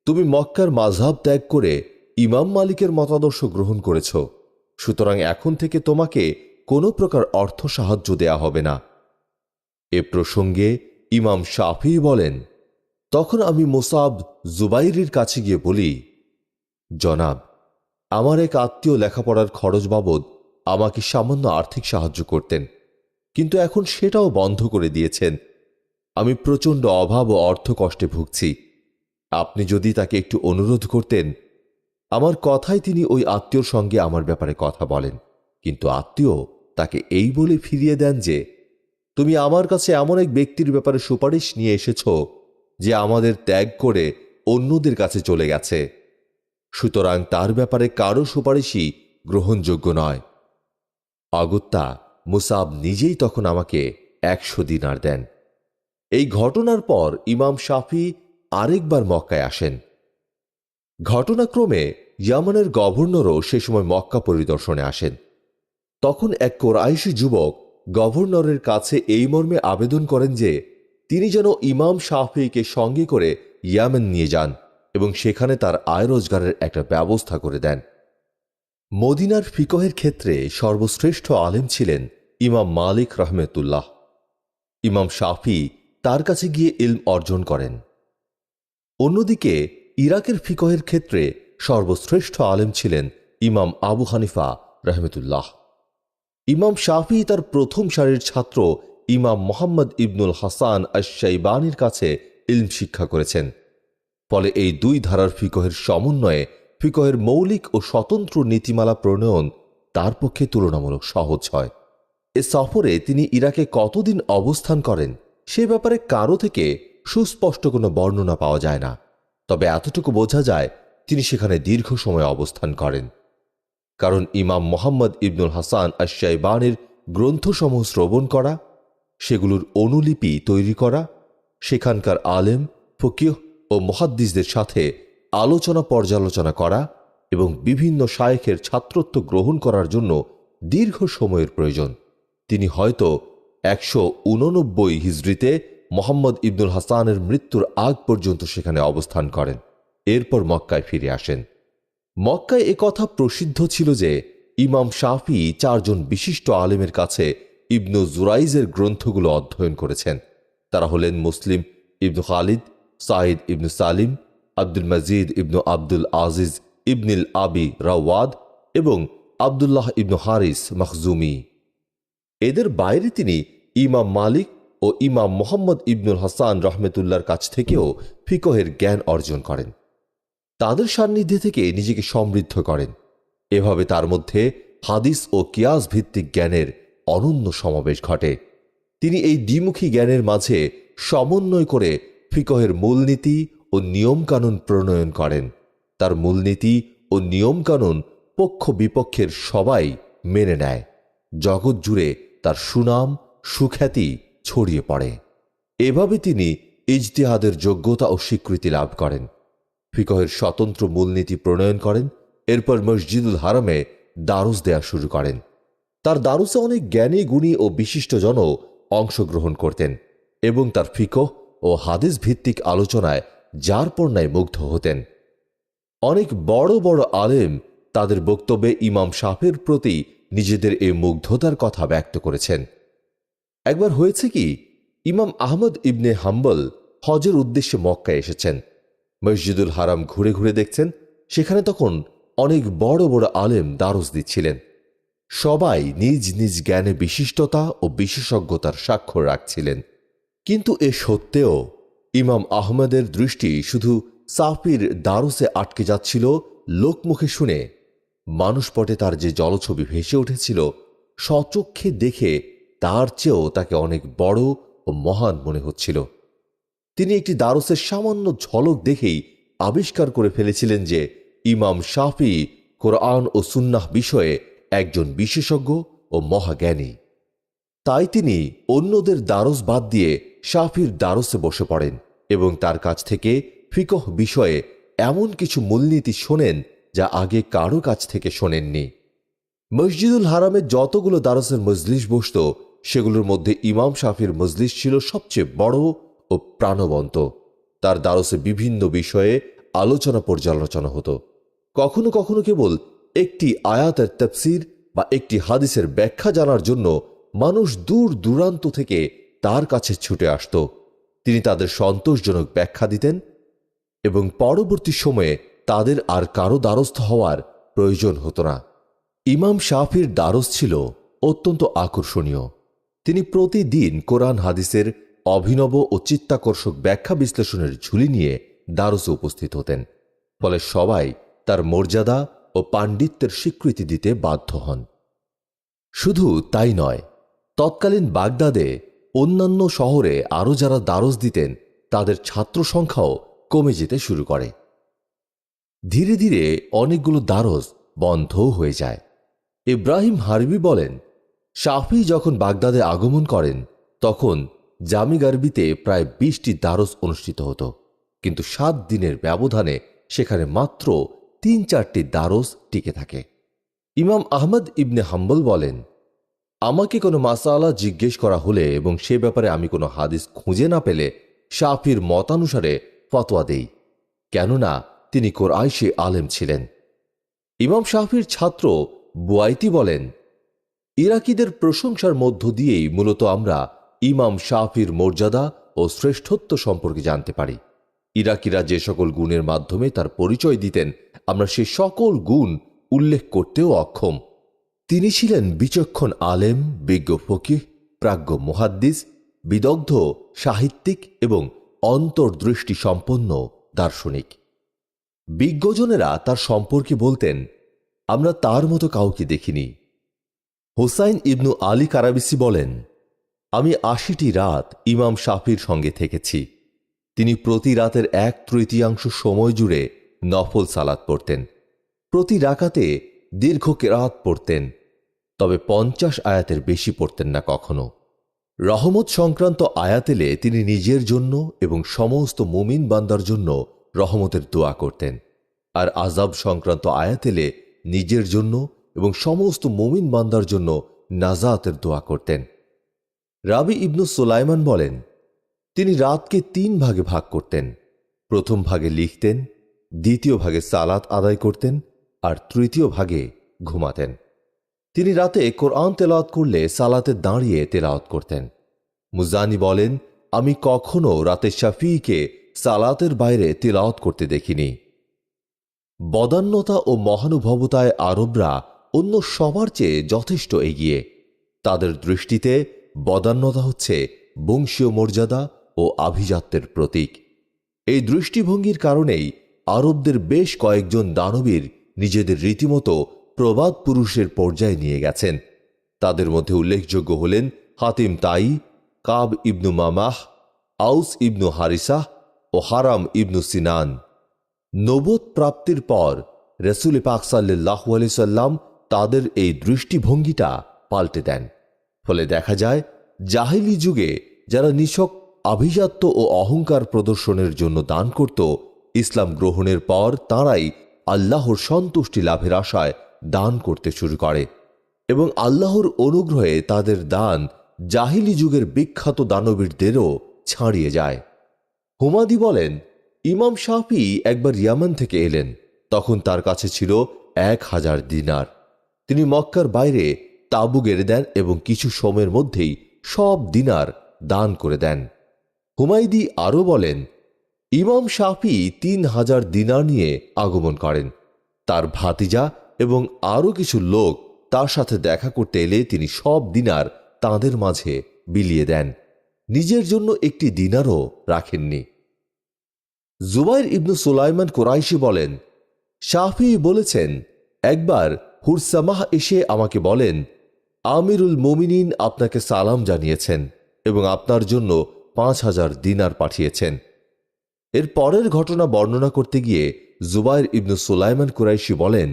তুমি মক্কার মাযহাব ত্যাগ করে ইমাম মালিকের মতাদর্শ গ্রহণ করেছ, সুতরাং এখন থেকে তোমাকে কোনো প্রকার অর্থ সাহায্য দেয়া হবে না। এ প্রসঙ্গে ইমাম শাফি বলেন, তখন আমি মুসাব জুবাইরের কাছে গিয়ে বলি, জনাব, আমার এক আত্মীয় লেখাপড়ার খরচ বাবদ আমাকে সামান্য আর্থিক সাহায্য করতেন, কিন্তু এখন সেটাও বন্ধ করে দিয়েছেন। আমি প্রচণ্ড অভাব ও অর্থ কষ্টে ভুগছি। আপনি যদি তাকে একটু অনুরোধ করতেন। আমার কথায় তিনি ওই আত্মীয়র সঙ্গে আমার ব্যাপারে কথা বলেন, কিন্তু আত্মীয় তাকে এই বলে ফিরিয়ে দেন যে, তুমি আমার কাছে এমন এক ব্যক্তির ব্যাপারে সুপারিশ নিয়ে এসেছ যে আমাদের ত্যাগ করে অন্যদের কাছে চলে গেছে, সুতরাং তার ব্যাপারে কারো সুপারিশই গ্রহণযোগ্য নয়। অগত্যা মুসাব নিজেই তখন আমাকে 100 দিনার দেন। এই ঘটনার পর ইমাম শাফি আরেকবার মক্কায় আসেন। ঘটনাক্রমে ইয়ামানের গভর্নরও সে সময় মক্কা পরিদর্শনে আসেন। তখন এক কোরাইশি যুবক গভর্নরের কাছে এই মর্মে আবেদন করেন যে তিনি যেন ইমাম শাফিকে সঙ্গে করে ইয়ামেন নিয়ে যান এবং সেখানে তার আয় রোজগারের একটা ব্যবস্থা করে দেন। মদিনার ফিকহের ক্ষেত্রে সর্বশ্রেষ্ঠ আলেম ছিলেন ইমাম মালিক রহমতুল্লাহ। ইমাম শাফি তার কাছে গিয়ে ইলম অর্জন করেন। অন্যদিকে ইরাকের ফিকহের ক্ষেত্রে সর্বশ্রেষ্ঠ আলেম ছিলেন ইমাম আবু হানিফা রহমতুল্লাহ। ইমাম শাফি তার প্রথম সারির ছাত্র ইমাম মোহাম্মদ ইবনুল হাসান আশ-শাইবানির কাছে ইলম শিক্ষা করেছেন। ফলে এই দুই ধারার ফিকহের সমন্বয়ে ফিকহের মৌলিক ও স্বতন্ত্র নীতিমালা প্রণয়ন তার পক্ষে তুলনামূলক সহজ হয়। এ সফরে তিনি ইরাকে কতদিন অবস্থান করেন সে ব্যাপারে কারো থেকে সুস্পষ্ট কোনো বর্ণনা পাওয়া যায় না, তবে এতটুকু বোঝা যায় তিনি সেখানে দীর্ঘ সময় অবস্থান করেন। কারণ ইমাম মোহাম্মদ ইবনুল হাসান আশ-শাইবানির গ্রন্থসমূহ শ্রবণ করা, সেগুলোর অনুলিপি তৈরি করা, সেখানকার আলেম, ফকিহ ও মুহাদ্দিসদের সাথে আলোচনা পর্যালোচনা করা এবং বিভিন্ন শায়েখের ছাত্রত্ব গ্রহণ করার জন্য দীর্ঘ সময়ের প্রয়োজন। তিনি হয়তো 189 হিজরিতে মোহাম্মদ ইবনুল হাসানের মৃত্যুর আগ পর্যন্ত সেখানে অবস্থান করেন। এরপর মক্কায় ফিরে আসেন। মক্কায় একথা প্রসিদ্ধ ছিল যে ইমাম শাফি 4 জন বিশিষ্ট আলেমের কাছে ইবনু জুরাইজের গ্রন্থগুলো অধ্যয়ন করেছেন। তারা হলেন মুসলিম ইবনু খালিদ, সাইদ ইবনু সালিম, আব্দুল মজিদ ইবনু আব্দুল আজিজ ইবনিল আবি রাওয়াদ এবং আবদুল্লাহ ইবনু হারিস মখজুমি। এদের বাইরে তিনি ইমাম মালিক ও ইমাম মোহাম্মদ ইবনুল হাসান রহমতুল্লাহর কাছ থেকেও ফিকহের জ্ঞান অর্জন করেন। তাদের সান্নিধ্যে থেকে নিজেকে সমৃদ্ধ করেন। এভাবে তার মধ্যে হাদিস ও কিয়াস ভিত্তিক জ্ঞানের অনন্য সমাবেশ ঘটে। তিনি এই দ্বিমুখী জ্ঞানের মাঝে সমন্বয় করে ফিকহের মূলনীতি ও নিয়মকানুন প্রণয়ন করেন। তার মূলনীতি ও নিয়মকানুন পক্ষ বিপক্ষের সবাই মেনে নেয়। জগৎ জুড়ে তার সুনাম সুখ্যাতি ছড়িয়ে পড়ে। এভাবে তিনি ইজতিহাদের যোগ্যতা ও স্বীকৃতি লাভ করেন। ফিকহের স্বতন্ত্র মূলনীতি প্রণয়ন করেন। এরপর মসজিদুল হারামে দারুস দেয়া শুরু করেন। তার দারুসে অনেক জ্ঞানী গুণী ও বিশিষ্টজনও অংশগ্রহণ করতেন এবং তার ফিকহ ও হাদিস ভিত্তিক আলোচনায় যার পণ্যায় মুগ্ধ হতেন। অনেক বড় বড় আলেম তাদের বক্তব্যে ইমাম শাফির প্রতি নিজেদের এই মুগ্ধতার কথা ব্যক্ত করেছেন। একবার হয়েছে কি, ইমাম আহমদ ইবনে হাম্বল হজের উদ্দেশ্যে মক্কায় এসেছেন। মসজিদুল হারাম ঘুরে ঘুরে দেখছেন। সেখানে তখন অনেক বড় বড় আলেম দারুস দিচ্ছিলেন। সবাই নিজ নিজ জ্ঞানে বিশিষ্টতা ও বিশেষজ্ঞতার স্বাক্ষর রাখছিলেন। কিন্তু এ সত্ত্বেও ইমাম আহমদের দৃষ্টি শুধু সাফির দারুসে আটকে যাচ্ছিল। লোকমুখে শুনে মানুষপটে তার যে জলছবি ভেসে উঠেছিল, স্বচক্ষে দেখে তার চেয়েও তাকে অনেক বড় ও মহান মনে হচ্ছিল। তিনি একটি দারুসের সামান্য ঝলক দেখেই আবিষ্কার করে ফেলেছিলেন যে ইমাম শাফি কোরআন ও সুন্নাহ বিষয়ে একজন বিশেষজ্ঞ ও মহাজ্ঞানী। তাই তিনি অন্যদের দারস বাদ দিয়ে শাফির দারসে বসে পড়েন এবং তার কাছ থেকে ফিকহ বিষয়ে এমন কিছু মূলনীতি শোনেন যা আগে কারো কাছ থেকে শোনেননি। মসজিদুল হারামে যতগুলো দারসের মজলিস বসত, সেগুলোর মধ্যে ইমাম শাফির মজলিস ছিল সবচেয়ে বড় ও প্রাণবন্ত। তার দারসে বিভিন্ন বিষয়ে আলোচনা পর্যালোচনা হতো। কখনো কখনো কেবল একটি আয়াতের তাফসীর বা একটি হাদিসের ব্যাখ্যা জানার জন্য মানুষ দূর দূরান্ত থেকে তার কাছে ছুটে আসত। তিনি তাদের সন্তোষজনক ব্যাখ্যা দিতেন এবং পরবর্তী সময়ে তাদের আর কারো দ্বারস্থ হওয়ার প্রয়োজন হতো না। ইমাম শাফির দ্বারস্থ ছিল অত্যন্ত আকর্ষণীয়। তিনি প্রতিদিন কোরআন হাদিসের অভিনব ও চিত্তাকর্ষক ব্যাখ্যা বিশ্লেষণের ঝুলি নিয়ে দ্বারসে উপস্থিত হতেন। ফলে সবাই তার মর্যাদা ও পাণ্ডিত্যের স্বীকৃতি দিতে বাধ্য হন। শুধু তাই নয়, তৎকালীন বাগদাদে অন্যান্য শহরে আরও যারা দারস দিতেন তাদের ছাত্র সংখ্যাও কমে যেতে শুরু করে। ধীরে ধীরে অনেকগুলো দারস বন্ধও হয়ে যায়। ইব্রাহিম হারবি বলেন, শাফি যখন বাগদাদে আগমন করেন তখন জামি গারবিতে প্রায় 20টি দারস অনুষ্ঠিত হতো, কিন্তু 7 দিনের ব্যবধানে সেখানে মাত্র 3-4টি দারস টিকে থাকে। ইমাম আহমদ ইবনে হাম্বল বলেন, আমাকে কোনো মাসালা জিজ্ঞেস করা হলে এবং সে ব্যাপারে আমি কোনো হাদিস খুঁজে না পেলে শাফির মতানুসারে ফতোয়া দেই, কেননা তিনি কোরআশী আলেম ছিলেন। ইমাম শাফির ছাত্র বুয়াইতি বলেন, ইরাকিদের প্রশংসার মধ্য দিয়েই মূলত আমরা ইমাম শাফির মর্যাদা ও শ্রেষ্ঠত্ব সম্পর্কে জানতে পারি। ইরাকিরা যে সকল গুণের মাধ্যমে তার পরিচয় দিতেন, আমরা সে সকল গুণ উল্লেখ করতেও অক্ষম। তিনি ছিলেন বিচক্ষণ আলেম, বিজ্ঞ ফকিহ, প্রাজ্ঞ মুহাদ্দিস, বিদগ্ধ সাহিত্যিক এবং অন্তর্দৃষ্টি সম্পন্ন দার্শনিক। বিজ্ঞজনেরা তার সম্পর্কে বলতেন, আমরা তার মতো কাউকে দেখিনি। হোসাইন ইবনু আলী কারাবিসি বলেন, আমি 80টি রাত ইমাম শাফির সঙ্গে থেকেছি। তিনি প্রতি রাতের 1/3 সময় জুড়ে নফল সালাত পড়তেন। প্রতি রাকাতে দীর্ঘ কেরাত পড়তেন, তবে 50 আয়াতের বেশি পড়তেন না কখনো। রহমত সংক্রান্ত আয়াত এলে তিনি নিজের জন্য এবং সমস্ত মুমিন বান্দার জন্য রহমতের দোয়া করতেন, আর আযাব সংক্রান্ত আয়াত এলে নিজের জন্য এবং সমস্ত মুমিন বান্দার জন্য নাজাতের দোয়া করতেন। রাবি ইবনু সুলাইমান বলেন, তিনি রাতকে 3 ভাগে ভাগ করতেন। প্রথম ভাগে লিখতেন, দ্বিতীয় ভাগে সালাত আদায় করতেন, আর তৃতীয় ভাগে ঘুমাতেন। তিনি রাতে কোরআন তেলাওয়াত করলে সালাতে দাঁড়িয়ে তেলাওয়াত করতেন। মুজানি বলেন, আমি কখনো রাতে শাফিঈকে সালাতের বাইরে তেলাওয়াত করতে দেখিনি। বদান্যতা ও মহানুভবতায় আরবরা অন্য সবার চেয়ে যথেষ্ট এগিয়ে। তাদের দৃষ্টিতে বদান্যতা হচ্ছে বংশীয় মর্যাদা ও আভিজাত্যের প্রতীক। এই দৃষ্টিভঙ্গির কারণেই আরবদের বেশ কয়েকজন দানবীর নিজেদের রীতিমতো প্রবাদ পুরুষের পর্যায়ে নিয়ে গেছেন। তাদের মধ্যে উল্লেখযোগ্য হলেন হাতিম তাই, কাব ইবনু মামাহ, আউস ইবনু হারিসাহ ও হারাম ইবনু সিনান। নবুয়ত প্রাপ্তির পর রাসূল পাক সাল্লাল্লাহু আলাইহি সাল্লাম তাদের এই দৃষ্টিভঙ্গিটা পাল্টে দেন। ফলে দেখা যায়, জাহেলি যুগে যারা নিছক আভিজাত্য ও অহংকার প্রদর্শনের জন্য দান করত, ইসলাম গ্রহণের পর তাঁরাই আল্লাহর সন্তুষ্টি লাভের আশায় দান করতে শুরু করে এবং আল্লাহর অনুগ্রহে তাদের দান জাহিলি যুগের বিখ্যাত দানবীরদেরও ছাড়িয়ে যায়। হুমাদি বলেন, ইমাম শাফি একবার ইয়ামান থেকে এলেন। তখন তার কাছে ছিল 1000 দিনার। তিনি মক্কার বাইরে তাঁবু গেড়ে দেন এবং কিছু সময়ের মধ্যেই সব দিনার দান করে দেন। হুমায়দি আরও বলেন, ইমাম শাফি 3000 দিনার নিয়ে আগমন করেন। তার ভাতিজা এবং আরও কিছু লোক তার সাথে দেখা করতে এলে তিনি সব দিনার তাঁদের মাঝে বিলিয়ে দেন, নিজের জন্য একটি দিনারও রাখেননি। জুবাইর ইবনু সুলাইমান কুরাইশি বলেন, শাফি বলেছেন, একবার হুরসামাহ এসে আমাকে বলেন, আমিরুল মুমিনিন আপনাকে সালাম জানিয়েছেন এবং আপনার জন্য 5000 দিনার পাঠিয়েছেন। এর পরের ঘটনা বর্ণনা করতে গিয়ে জুবাইর ইবনু সুলাইমান কুরাইশি বলেন,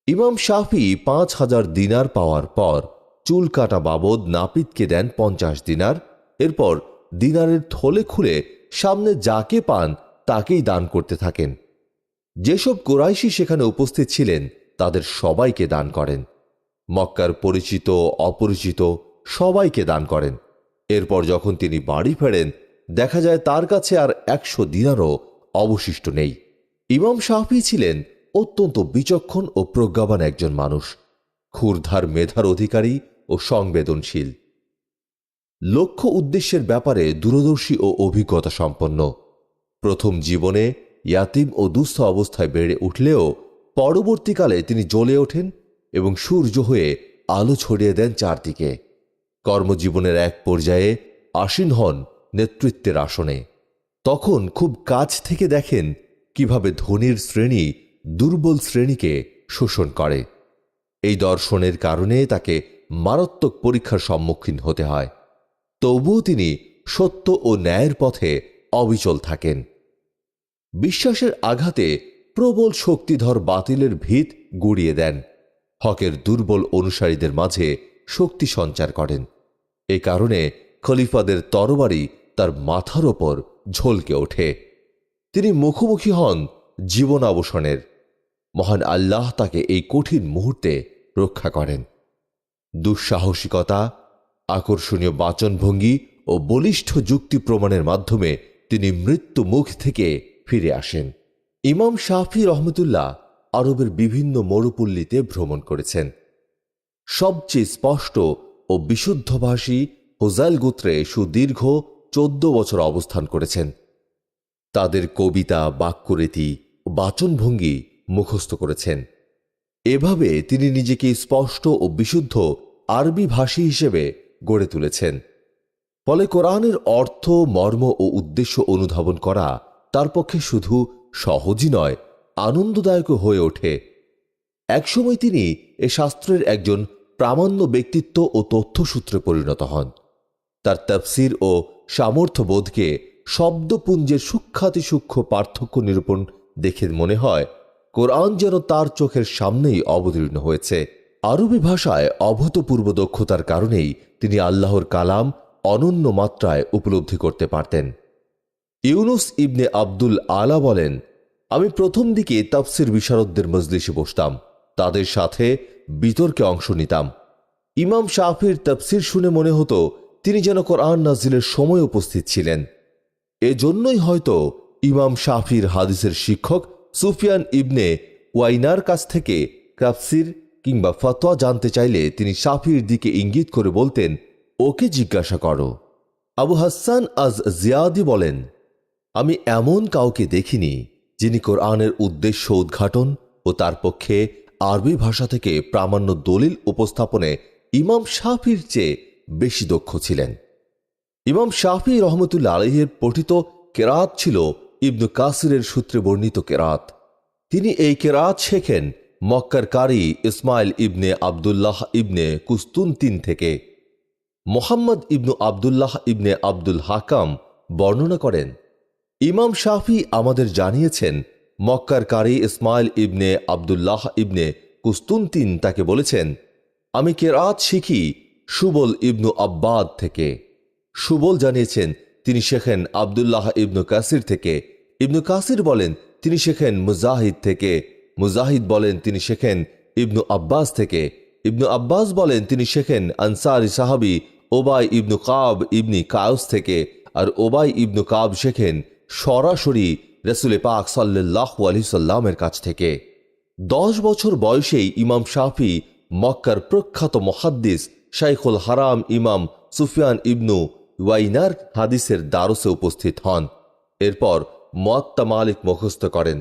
ইমাম শাফি 5000 দিনার পাওয়ার পর চুল কাটা বাবদ নাপিতকে দেন 50 দিনার। এরপর দিনারের থলে খুলে সামনে যাকে পান তাকেই দান করতে থাকেন। যেসব কুরাইশি সেখানে উপস্থিত ছিলেন তাদের সবাইকে দান করেন। মক্কার পরিচিত অপরিচিত সবাইকে দান করেন। এরপর যখন তিনি বাড়ি ফেরেন, দেখা যায় তার কাছে আর 100 দিনারও অবশিষ্ট নেই। ইমাম শাফি ছিলেন অত্যন্ত বিচক্ষণ ও প্রজ্ঞাবান একজন মানুষ, ক্ষুরধার মেধার অধিকারী ও সংবেদনশীল, লক্ষ্য উদ্দেশ্যের ব্যাপারে দূরদর্শী ও অভিজ্ঞতা সম্পন্ন। প্রথম জীবনে ইয়াতিম ও দুস্থ অবস্থায় বেড়ে উঠলেও পরবর্তীকালে তিনি জ্বলে ওঠেন এবং সূর্য হয়ে আলো ছড়িয়ে দেন চারদিকে। কর্মজীবনের এক পর্যায়ে আসীন হন নেতৃত্বের আসনে। তখন খুব কাছ থেকে দেখেন কিভাবে ধনীর শ্রেণী দুর্বল শ্রেণীকে শোষণ করে। এই দর্শনের কারণে তাকে মারাত্মক পরীক্ষার সম্মুখীন হতে হয়। তবুও তিনি সত্য ও ন্যায়ের পথে অবিচল থাকেন। বিশ্বাসের আঘাতে প্রবল শক্তিধর বাতিলের ভিত গুড়িয়ে দেন, হকের দুর্বল অনুসারীদের মাঝে শক্তি সঞ্চার করেন। এ কারণে খলিফাদের তরবারি তার মাথার ওপর ঝলকে ওঠে। তিনি মুখোমুখি হন জীবনাবসানের। মহান আল্লাহ তাকে এই কঠিন মুহূর্তে রক্ষা করেন। দুঃসাহসিকতা, আকর্ষণীয় বাচনভঙ্গি ও বলিষ্ঠ যুক্তি প্রমাণের মাধ্যমে তিনি মৃত্যু মুখ থেকে ফিরে আসেন। ইমাম শাফি রহমতুল্লাহ আরবের বিভিন্ন মরুপল্লীতে ভ্রমণ করেছেন। সবচেয়ে স্পষ্ট ও বিশুদ্ধভাষী হুজাইল গোত্রে সুদীর্ঘ 14 বছর অবস্থান করেছেন। তাদের কবিতা, বাক্যরীতি ও বাচনভঙ্গি মুখস্থ করেছেন। এভাবে তিনি নিজেকে স্পষ্ট ও বিশুদ্ধ আরবি ভাষী হিসেবে গড়ে তুলেছেন। ফলে কোরআনের অর্থ, মর্ম ও উদ্দেশ্য অনুধাবন করা তার পক্ষে শুধু সহজই নয়, আনন্দদায়ক হয়ে ওঠে। একসময় তিনি এ শাস্ত্রের একজন প্রামাণ্য ব্যক্তিত্ব ও তথ্যসূত্রে পরিণত হন। তার তাফসির ও সামর্থ্যবোধকে শব্দপুঞ্জের সূক্ষ্মাতিসূক্ষ্ম পার্থক্য নিরূপণ দেখে মনে হয় কোরআন যেন তার চোখের সামনেই অবতীর্ণ হয়েছে। আরবি ভাষায় অভূতপূর্ব দক্ষতার কারণেই তিনি আল্লাহর কালাম অনন্য মাত্রায় উপলব্ধি করতে পারতেন। ইউনুস ইবনে আব্দুল আলা বলেন, আমি প্রথম দিকে তাফসির বিশারদদের মজলিসে বসতাম, তাদের সাথে বিতর্কে অংশ নিতাম। ইমাম শাফির তাফসির শুনে মনে হতো তিনি যেন কোরআন নাজিলের সময় উপস্থিত ছিলেন। এজন্যই হয়তো ইমাম শাফির হাদিসের শিক্ষক সুফিয়ান ইবনে ওয়াইনার কাছ থেকে তাফসির কিংবা ফতোয়া জানতে চাইলে তিনি শাফির দিকে ইঙ্গিত করে বলতেন, ওকে জিজ্ঞাসা করো। আবু হাসান আজ জিয়াদি বলেন, আমি এমন কাউকে দেখিনি যিনি কোরআনের উদ্দেশ্য উদ্ঘাটন ও তার পক্ষে আরবি ভাষা থেকে প্রামাণ্য দলিল উপস্থাপনে ইমাম শাফির চেয়ে বেশি দক্ষ ছিলেন। ইমাম শাফি রহমতুল্লাহ আলাইহির পঠিত কেরাত ছিল ইবনু কাসিরের সূত্রে বর্ণিত কেরাত। তিনি এই কেরাত শেখেন মক্কার কারি ইসমাইল ইবনে আবদুল্লাহ ইবনে কুস্তুনতিন থেকে। মোহাম্মদ ইবনু আবদুল্লাহ ইবনে আব্দুল হাকাম বর্ণনা করেন, ইমাম শাফি আমাদের জানিয়েছেন মক্কার কারি ইসমাইল ইবনে আবদুল্লাহ ইবনে কুস্তুনতিন তাকে বলেছেন, আমি কেরাত শিখি সুবল ইবনু আব্বাদ থেকে। সুবল জানিয়েছেন তিনি শেখেন আবদুল্লাহ ইবনু কাসির থেকে। ইবনু কাসির বলেন তিনি শেখেন মুজাহিদ থেকে। মুজাহিদ বলেন তিনি শেখেন ইবনু আব্বাস থেকে। ইবনু আব্বাস বলেন তিনি শেখেন আনসারি সাহাবি ওবাই ইবনু কাব ইবনি কাউস থেকে। আর ওবাই ইবনু কাব শেখেন সরাসরি রসুল পাক সাল্লাল্লাহু আলাইহি সাল্লামের কাছ থেকে। 10 বছর বয়সেই ইমাম শাফি মক্কার প্রখ্যাত মুহাদ্দিস শাইখুল হারাম ইমাম সুফিয়ান ইবনু ওয়াইনার হাদিসের দারসে উপস্থিত হন। এরপর মুয়াত্তা মালিক মুখস্থ করেন।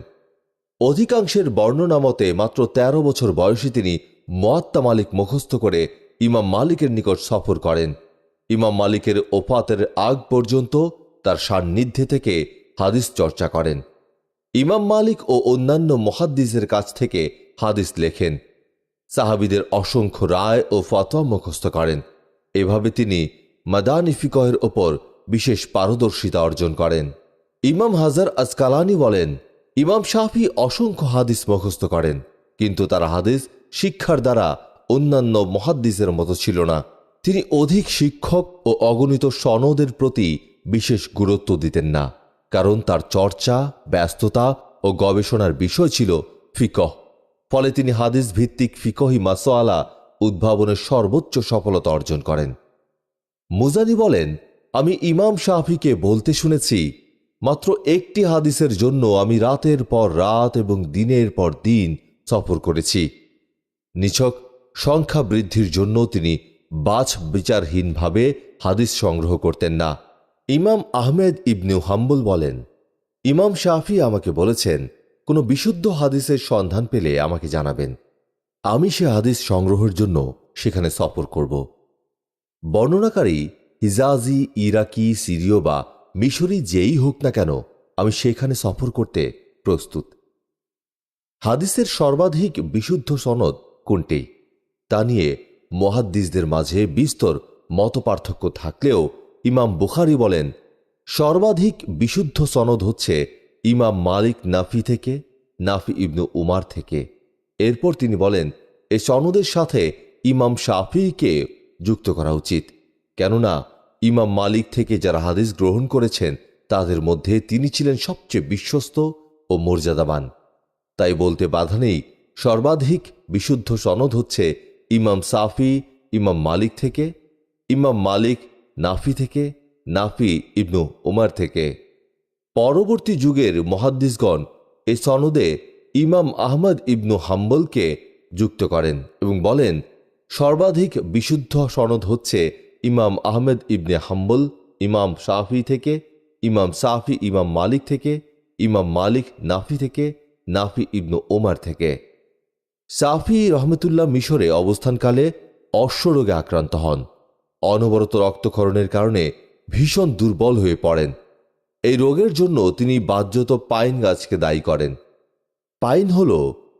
অধিকাংশের বর্ণনা মতে মাত্র 13 বছর বয়সে তিনি মুয়াত্তা মালিক মুখস্থ করে ইমাম মালিকের নিকট সফর করেন। ইমাম মালিকের ওফাতের আগ পর্যন্ত তার সান্নিধ্যে থেকে হাদিস চর্চা করেন। ইমাম মালিক ও অন্যান্য মুহাদ্দিসের কাছ থেকে হাদিস লেখেন। সাহাবীদের অসংখ্য রায় ও ফতোয়া মুখস্থ করেন। এভাবে তিনি মাদানী ফিকহের ওপর বিশেষ পারদর্শিতা অর্জন করেন। ইমাম হাজার আসকালানি বলেন, ইমাম শাফি অসংখ্য হাদিস মুখস্থ করেন, কিন্তু তার হাদিস শিক্ষার দ্বারা অন্যান্য মুহাদ্দিসের মতো ছিল না। তিনি অধিক শিক্ষক ও অগণিত সনদের প্রতি বিশেষ গুরুত্ব দিতেন না, কারণ তার চর্চা, ব্যস্ততা ও গবেষণার বিষয় ছিল ফিকহ। ফলে তিনি হাদিস ভিত্তিক ফিকহি মাসআলা উদ্ভাবনের সর্বোচ্চ সফলতা অর্জন করেন। মুজানি বলেন, আমি ইমাম শাফিকে বলতে শুনেছি, মাত্র একটি হাদিসের জন্য আমি রাতের পর রাত এবং দিনের পর দিন সফর করেছি। নিছক সংখ্যা বৃদ্ধির জন্য তিনি বাছ বিচারহীনভাবে হাদিস সংগ্রহ করতেন না। ইমাম আহমেদ ইবনে হাম্বল বলেন, ইমাম শাফি আমাকে বলেছেন, কোনো বিশুদ্ধ হাদিসের সন্ধান পেলে আমাকে জানাবেন, আমি সে হাদিস সংগ্রহের জন্য সেখানে সফর করব। বর্ণনাকারী হিজাজি, ইরাকি, সিরীয় বা মিশরি যেই হোক না কেন, আমি সেখানে সফর করতে প্রস্তুত। হাদিসের সর্বাধিক বিশুদ্ধ সনদ কোনটি তা নিয়ে মুহাদ্দিসদের মাঝে বিস্তর মতপার্থক্য থাকলেও ইমাম বুখারী বলেন, সর্বাধিক বিশুদ্ধ সনদ হচ্ছে ইমাম মালিক নাফি থেকে, নাফি ইবনু উমার থেকে। এরপর তিনি বলেন, এই সনদের সাথে ইমাম শাফিকে যুক্ত করা উচিত, কেননা ইমাম মালিক থেকে যারা হাদিস গ্রহণ করেছেন তাদের মধ্যে তিনি ছিলেন সবচেয়ে বিশ্বস্ত ও মর্যাদাবান। তাই বলতে বাধা নেই, সর্বাধিক বিশুদ্ধ সনদ হচ্ছে ইমাম সাফি ইমাম মালিক থেকে, ইমাম মালিক নাফি থেকে, নাফি ইবনু উমার থেকে। পরবর্তী যুগের মুহাদ্দিসগণ এই সনদে ইমাম আহমদ ইবনু হাম্বলকে যুক্ত করেন এবং বলেন, সর্বাধিক বিশুদ্ধ সনদ হচ্ছে ইমাম আহমদ ইবনে হাম্বল ইমাম শাফি থেকে, ইমাম সাফি ইমাম মালিক থেকে, ইমাম মালিক নাফি থেকে, নাফি ইবনু ওমর থেকে। সাফি রহমতুল্লাহ মিশরে অবস্থানকালে অশ্বরোগে আক্রান্ত হন। অনবরত রক্তক্ষরণের কারণে ভীষণ দুর্বল হয়ে পড়েন। এই রোগের জন্য তিনি বাহ্যত পাইন গাছকে দায়ী করেন। পাইন হল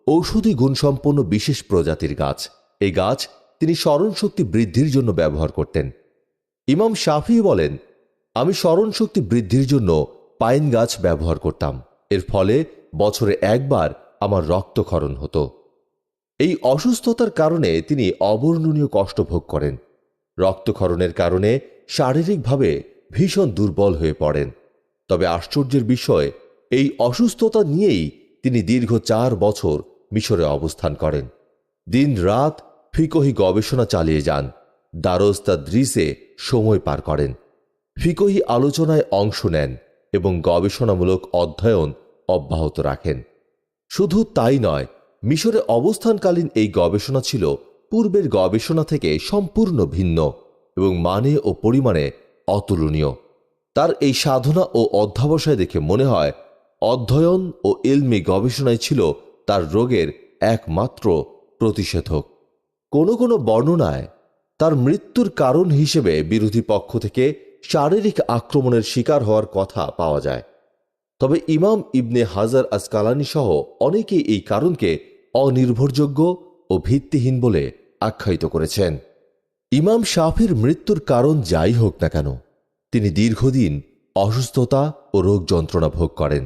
ঔষধি গুণসম্পন্ন বিশেষ প্রজাতির গাছ। এই গাছ তিনি স্মরণশক্তি বৃদ্ধির জন্য ব্যবহার করতেন। ইমাম শাফি বলেন, আমি স্মরণশক্তি বৃদ্ধির জন্য পাইন গাছ ব্যবহার করতাম। এর ফলে বছরে একবার আমার রক্তক্ষরণ হতো। এই অসুস্থতার কারণে তিনি অবর্ণনীয় কষ্ট ভোগ করেন। রক্তক্ষরণের কারণে শারীরিকভাবে ভীষণ দুর্বল হয়ে পড়েন। তবে আশ্চর্যের বিষয়, এই অসুস্থতা নিয়েই তিনি দীর্ঘ 4 বছর মিশরে অবস্থান করেন। দিন রাত ফিকহি গবেষণা চালিয়ে যান, দারস তাদরিসে সময় পার করেন, ফিকহি আলোচনায় অংশ নেন এবং গবেষণামূলক অধ্যয়ন অব্যাহত রাখেন। শুধু তাই নয়, মিশরে অবস্থানকালীন এই গবেষণা ছিল পূর্বের গবেষণা থেকে সম্পূর্ণ ভিন্ন এবং মানে ও পরিমাণে অতুলনীয়। তার এই সাধনা ও অধ্যবসায় দেখে মনে হয় অধ্যয়ন ও ইলমি গবেষণাই ছিল তার রোগের একমাত্র প্রতিষেধক। কোনো কোনো বর্ণনায় তার মৃত্যুর কারণ হিসেবে বিরোধী পক্ষ থেকে শারীরিক আক্রমণের শিকার হওয়ার কথা পাওয়া যায়। তবে ইমাম ইবনে হাজার আসকালানি সহ অনেকেই এই কারণকে অনির্ভরযোগ্য ও ভিত্তিহীন বলে আখ্যায়িত করেছেন। ইমাম শাফির মৃত্যুর কারণ যাই হোক না কেন, তিনি দীর্ঘদিন অসুস্থতা ও রোগ যন্ত্রণা ভোগ করেন।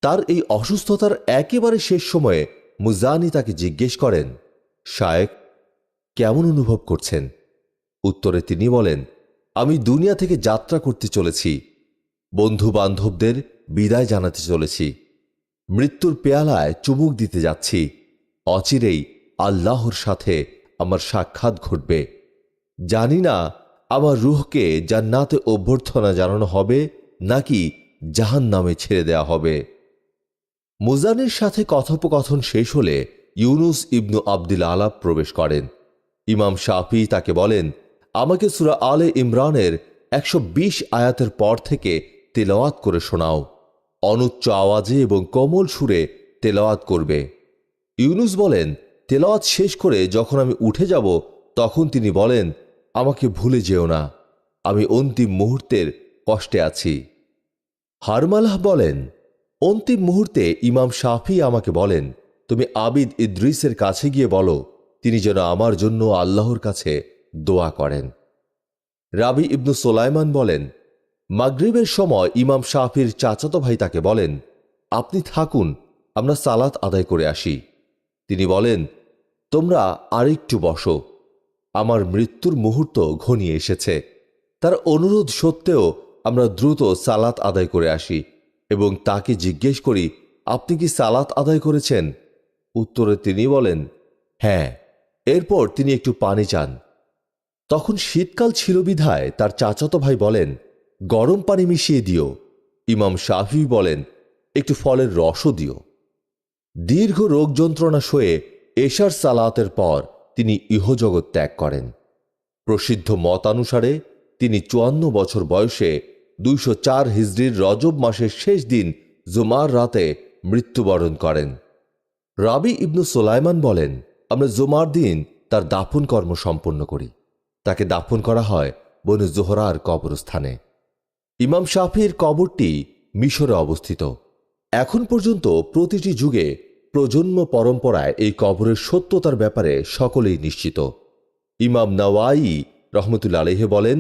তার এই অসুস্থতার একেবারে শেষ সময়ে মুজানি তাকে জিজ্ঞেস করেন, শায়েখ, কেমন অনুভব করছেন? উত্তরে তিনি বলেন, আমি দুনিয়া থেকে যাত্রা করতে চলেছি, বন্ধু বান্ধবদের বিদায় জানাতে চলেছি, মৃত্যুর পেয়ালায় চুমুক দিতে যাচ্ছি। অচিরেই আল্লাহর সাথে আমার সাক্ষাৎ ঘটবে। জানি না আমার রূহকে জান্নাতে অভ্যর্থনা জানানো হবে নাকি জাহান্নামে ছেড়ে দেয়া হবে। মুজানির সাথে কথোপকথন শেষ হলে ইউনুস ইবনু আব্দুল আলা প্রবেশ করেন। ইমাম শাফি তাকে বলেন, আমাকে সূরা আলে ইমরানের 120 আয়াতের পর থেকে তেলাওয়াত করে শোনাও। অনুচ্চ আওয়াজে এবং কোমল সুরে তেলাওয়াত করবে। ইউনুস বলেন, তেলাওয়াত শেষ করে যখন আমি উঠে যাব তখন তিনি বলেন, আমাকে ভুলে যেও না, আমি অন্তিম মুহূর্তের কষ্টে আছি। হারমালাহ বলেন, অন্তিম মুহূর্তে ইমাম শাফি আমাকে বলেন, তুমি আবিদ ইদ্রিসের কাছে গিয়ে বলো তিনি যেন আমার জন্য আল্লাহর কাছে দোয়া করেন। রাবি ইবনু সুলাইমান বলেন, মাগরিবের সময় ইমাম শাফির চাচাতো ভাই তাকে বলেন, আপনি থাকুন, আমরা সালাত আদায় করে আসি। তিনি বলেন, তোমরা আরেকটু বসো, আমার মৃত্যুর মুহূর্ত ঘনিয়ে এসেছে। তার অনুরোধ সত্ত্বেও আমরা দ্রুত সালাত আদায় করে আসি এবং তাকে জিজ্ঞেস করি, আপনি কি সালাত আদায় করেছেন? উত্তরে তিনি বলেন, হ্যাঁ। এরপর তিনি একটু পানি চান। তখন শীতকাল ছিল বিধায় তার চাচাতো ভাই বলেন, গরম পানি মিশিয়ে দিও। ইমাম শাফি বলেন, একটু ফলের রসও দিও। দীর্ঘ রোগ যন্ত্রণা সয়ে এশার সালাতের পর তিনি ইহজগৎ ত্যাগ করেন। প্রসিদ্ধ মতানুসারে তিনি 54 বছর বয়সে 204 হিজরির রজব মাসের শেষ দিন জুমার রাতে মৃত্যুবরণ করেন। রাবি ইবনু সুলাইমান বলেন, আমরা জুমার দিন তার দাফন কর্ম সম্পন্ন করি। তাকে দাফন করা হয় বনু জোহরার কবরস্থানে। ইমাম শাফির কবরটি মিশরে অবস্থিত। এখন পর্যন্ত প্রতিটি যুগে প্রজন্ম পরম্পরায় এই কবরের সত্যতার ব্যাপারে সকলেই নিশ্চিত। ইমাম নাওয়াই রহমতুল্লাহ আলাইহি বলেন,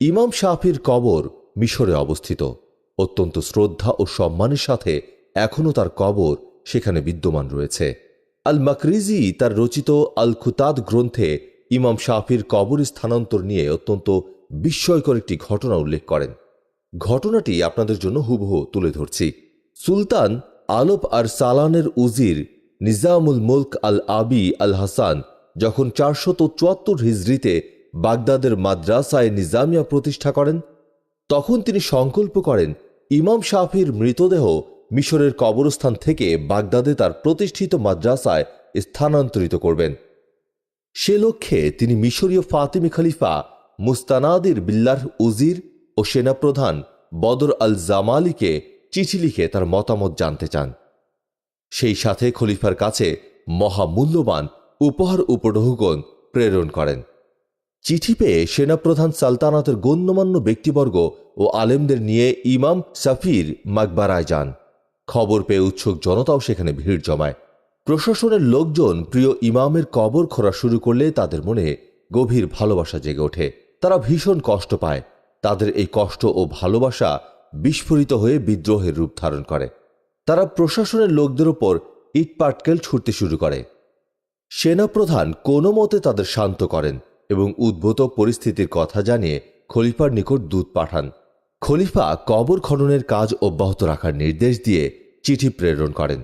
ইমাম শাফির কবর মিশরে অবস্থিত। অত্যন্ত শ্রদ্ধা ও সম্মানের সাথে এখনও তার কবর সেখানে বিদ্যমান রয়েছে। আল মাকরিজি তার রচিত আল খুতাদ গ্রন্থে ইমাম শাফির কবর স্থানান্তর নিয়ে অত্যন্ত বিস্ময়কর একটি ঘটনা উল্লেখ করেন। ঘটনাটি আপনাদের জন্য হুবহু তুলে ধরছি। সুলতান আলব আর সালানের উজির নিজামুল মুলক আল আবি আল হাসান যখন 474 হিজরিতে বাগদাদের মাদ্রাসায় নিজামিয়া প্রতিষ্ঠা করেন, তখন তিনি সংকল্প করেন ইমাম শাফির মৃতদেহ মিশরের কবরস্থান থেকে বাগদাদে তার প্রতিষ্ঠিত মাদ্রাসায় স্থানান্তরিত করবেন। সে লক্ষ্যে তিনি মিশরীয় ফাতিমি খলিফা মুস্তানাদির বিল্লাহ উজির ও সেনাপ্রধান বদর আল জামালিকে চিঠি লিখে তার মতামত জানতে চান। সেই সাথে খলিফার কাছে মহামূল্যবান উপহার উপঢৌকন প্রেরণ করেন। চিঠি পেয়ে সেনাপ্রধান সালতানাতের গণ্যমান্য ব্যক্তিবর্গ ও আলেমদের নিয়ে ইমাম শাফির মাকবারায় যান। খবর পেয়ে উৎসুক জনতাও সেখানে ভিড় জমায়। প্রশাসনের লোকজন প্রিয় ইমামের কবর খোঁড়া শুরু করলে তাদের মনে গভীর ভালোবাসা জেগে ওঠে। তারা ভীষণ কষ্ট পায়। তাদের এই কষ্ট ও ভালোবাসা বিস্ফোরিত হয়ে বিদ্রোহের রূপ ধারণ করে। তারা প্রশাসনের লোকদের ওপর ইটপাটকেল ছুটতে শুরু করে। সেনাপ্রধান কোনো মতে তাদের শান্ত করেন এবং উদ্ভূত পরিস্থিতির কথা জানিয়ে খলিফার নিকট দূত পাঠান। খলিফা কবর খননের কাজ অব্যাহত রাখার নির্দেশ দিয়ে চিঠি প্রেরণ করেন।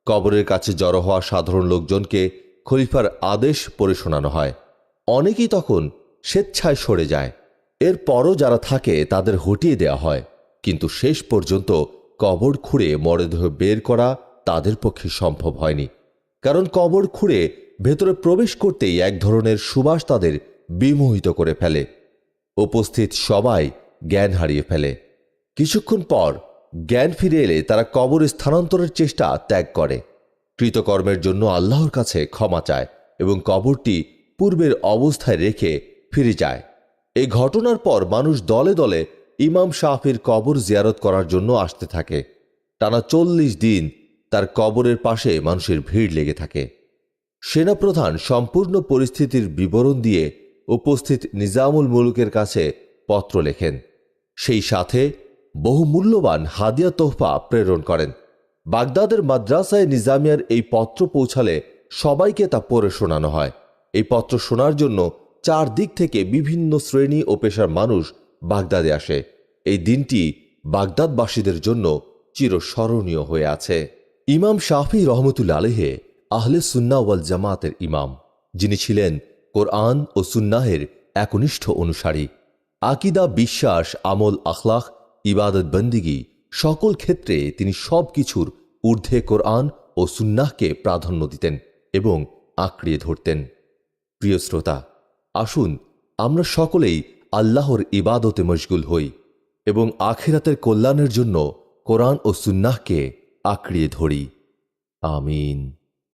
কবরের কাছে জড়ো হওয়া সাধারণ লোকজনকে খলিফার আদেশ পড়ে শোনানো হয়। অনেকেই তখন স্বেচ্ছায় সরে যায়। এরপরও যারা থাকে তাদের হটিয়ে দেওয়া হয়, কিন্তু শেষ পর্যন্ত কবর খুঁড়ে মরদেহ বের করা তাদের পক্ষে সম্ভব হয়নি। কারণ কবর খুঁড়ে ভেতরে প্রবেশ করতেই এক ধরনের সুবাস তাদের বিমোহিত করে ফেলে। উপস্থিত সবাই জ্ঞান হারিয়ে ফেলে। কিছুক্ষণ পর জ্ঞান ফিরে এলে তারা কবর স্থানান্তরের চেষ্টা ত্যাগ করে। কৃতকর্মের জন্য আল্লাহর কাছে ক্ষমা চায় এবং কবরটি পূর্বের অবস্থায় রেখে ফিরে যায়। এই ঘটনার পর মানুষ দলে দলে ইমাম শাফির কবর জিয়ারত করার জন্য আসতে থাকে। টানা 40 দিন তার কবরের পাশে মানুষের ভিড় লেগে থাকে। সেনাপ্রধান সম্পূর্ণ পরিস্থিতির বিবরণ দিয়ে উপস্থিত নিজামুল মুলকের কাছে পত্র লেখেন। সেই সাথে বহু মূল্যবান হাদিয়া তোহফা প্রেরণ করেন। বাগদাদের মাদ্রাসায় নিজামিয়ার এই পত্র পৌঁছালে সবাইকে তা পড়ে শোনানো হয়। এই পত্র শোনার জন্য চারদিক থেকে বিভিন্ন শ্রেণী ও পেশার মানুষ বাগদাদে আসে। এই দিনটি বাগদাদবাসীদের জন্য চিরস্মরণীয় হয়ে আছে। ইমাম শাফি রহমতুল্লাহ আলাইহি আহলে সুন্নাহ ওয়াল জামাতের ইমাম, যিনি ছিলেন কোরআন ও সুন্নাহের একনিষ্ঠ অনুসারী। আকিদা, বিশ্বাস, আমল, আখলাক, ইবাদত, বন্দিগি সকল ক্ষেত্রে তিনি সব কিছুর ঊর্ধ্বে কোরআন ও সুন্নাহকে প্রাধান্য দিতেন এবং আঁকড়িয়ে ধরতেন। প্রিয় শ্রোতা, আসুন আমরা সকলেই আল্লাহর ইবাদতে মশগুল হই এবং আখিরাতের কল্যাণের জন্য কোরআন ও সুন্নাহকে আঁকড়িয়ে ধরি। আমিন।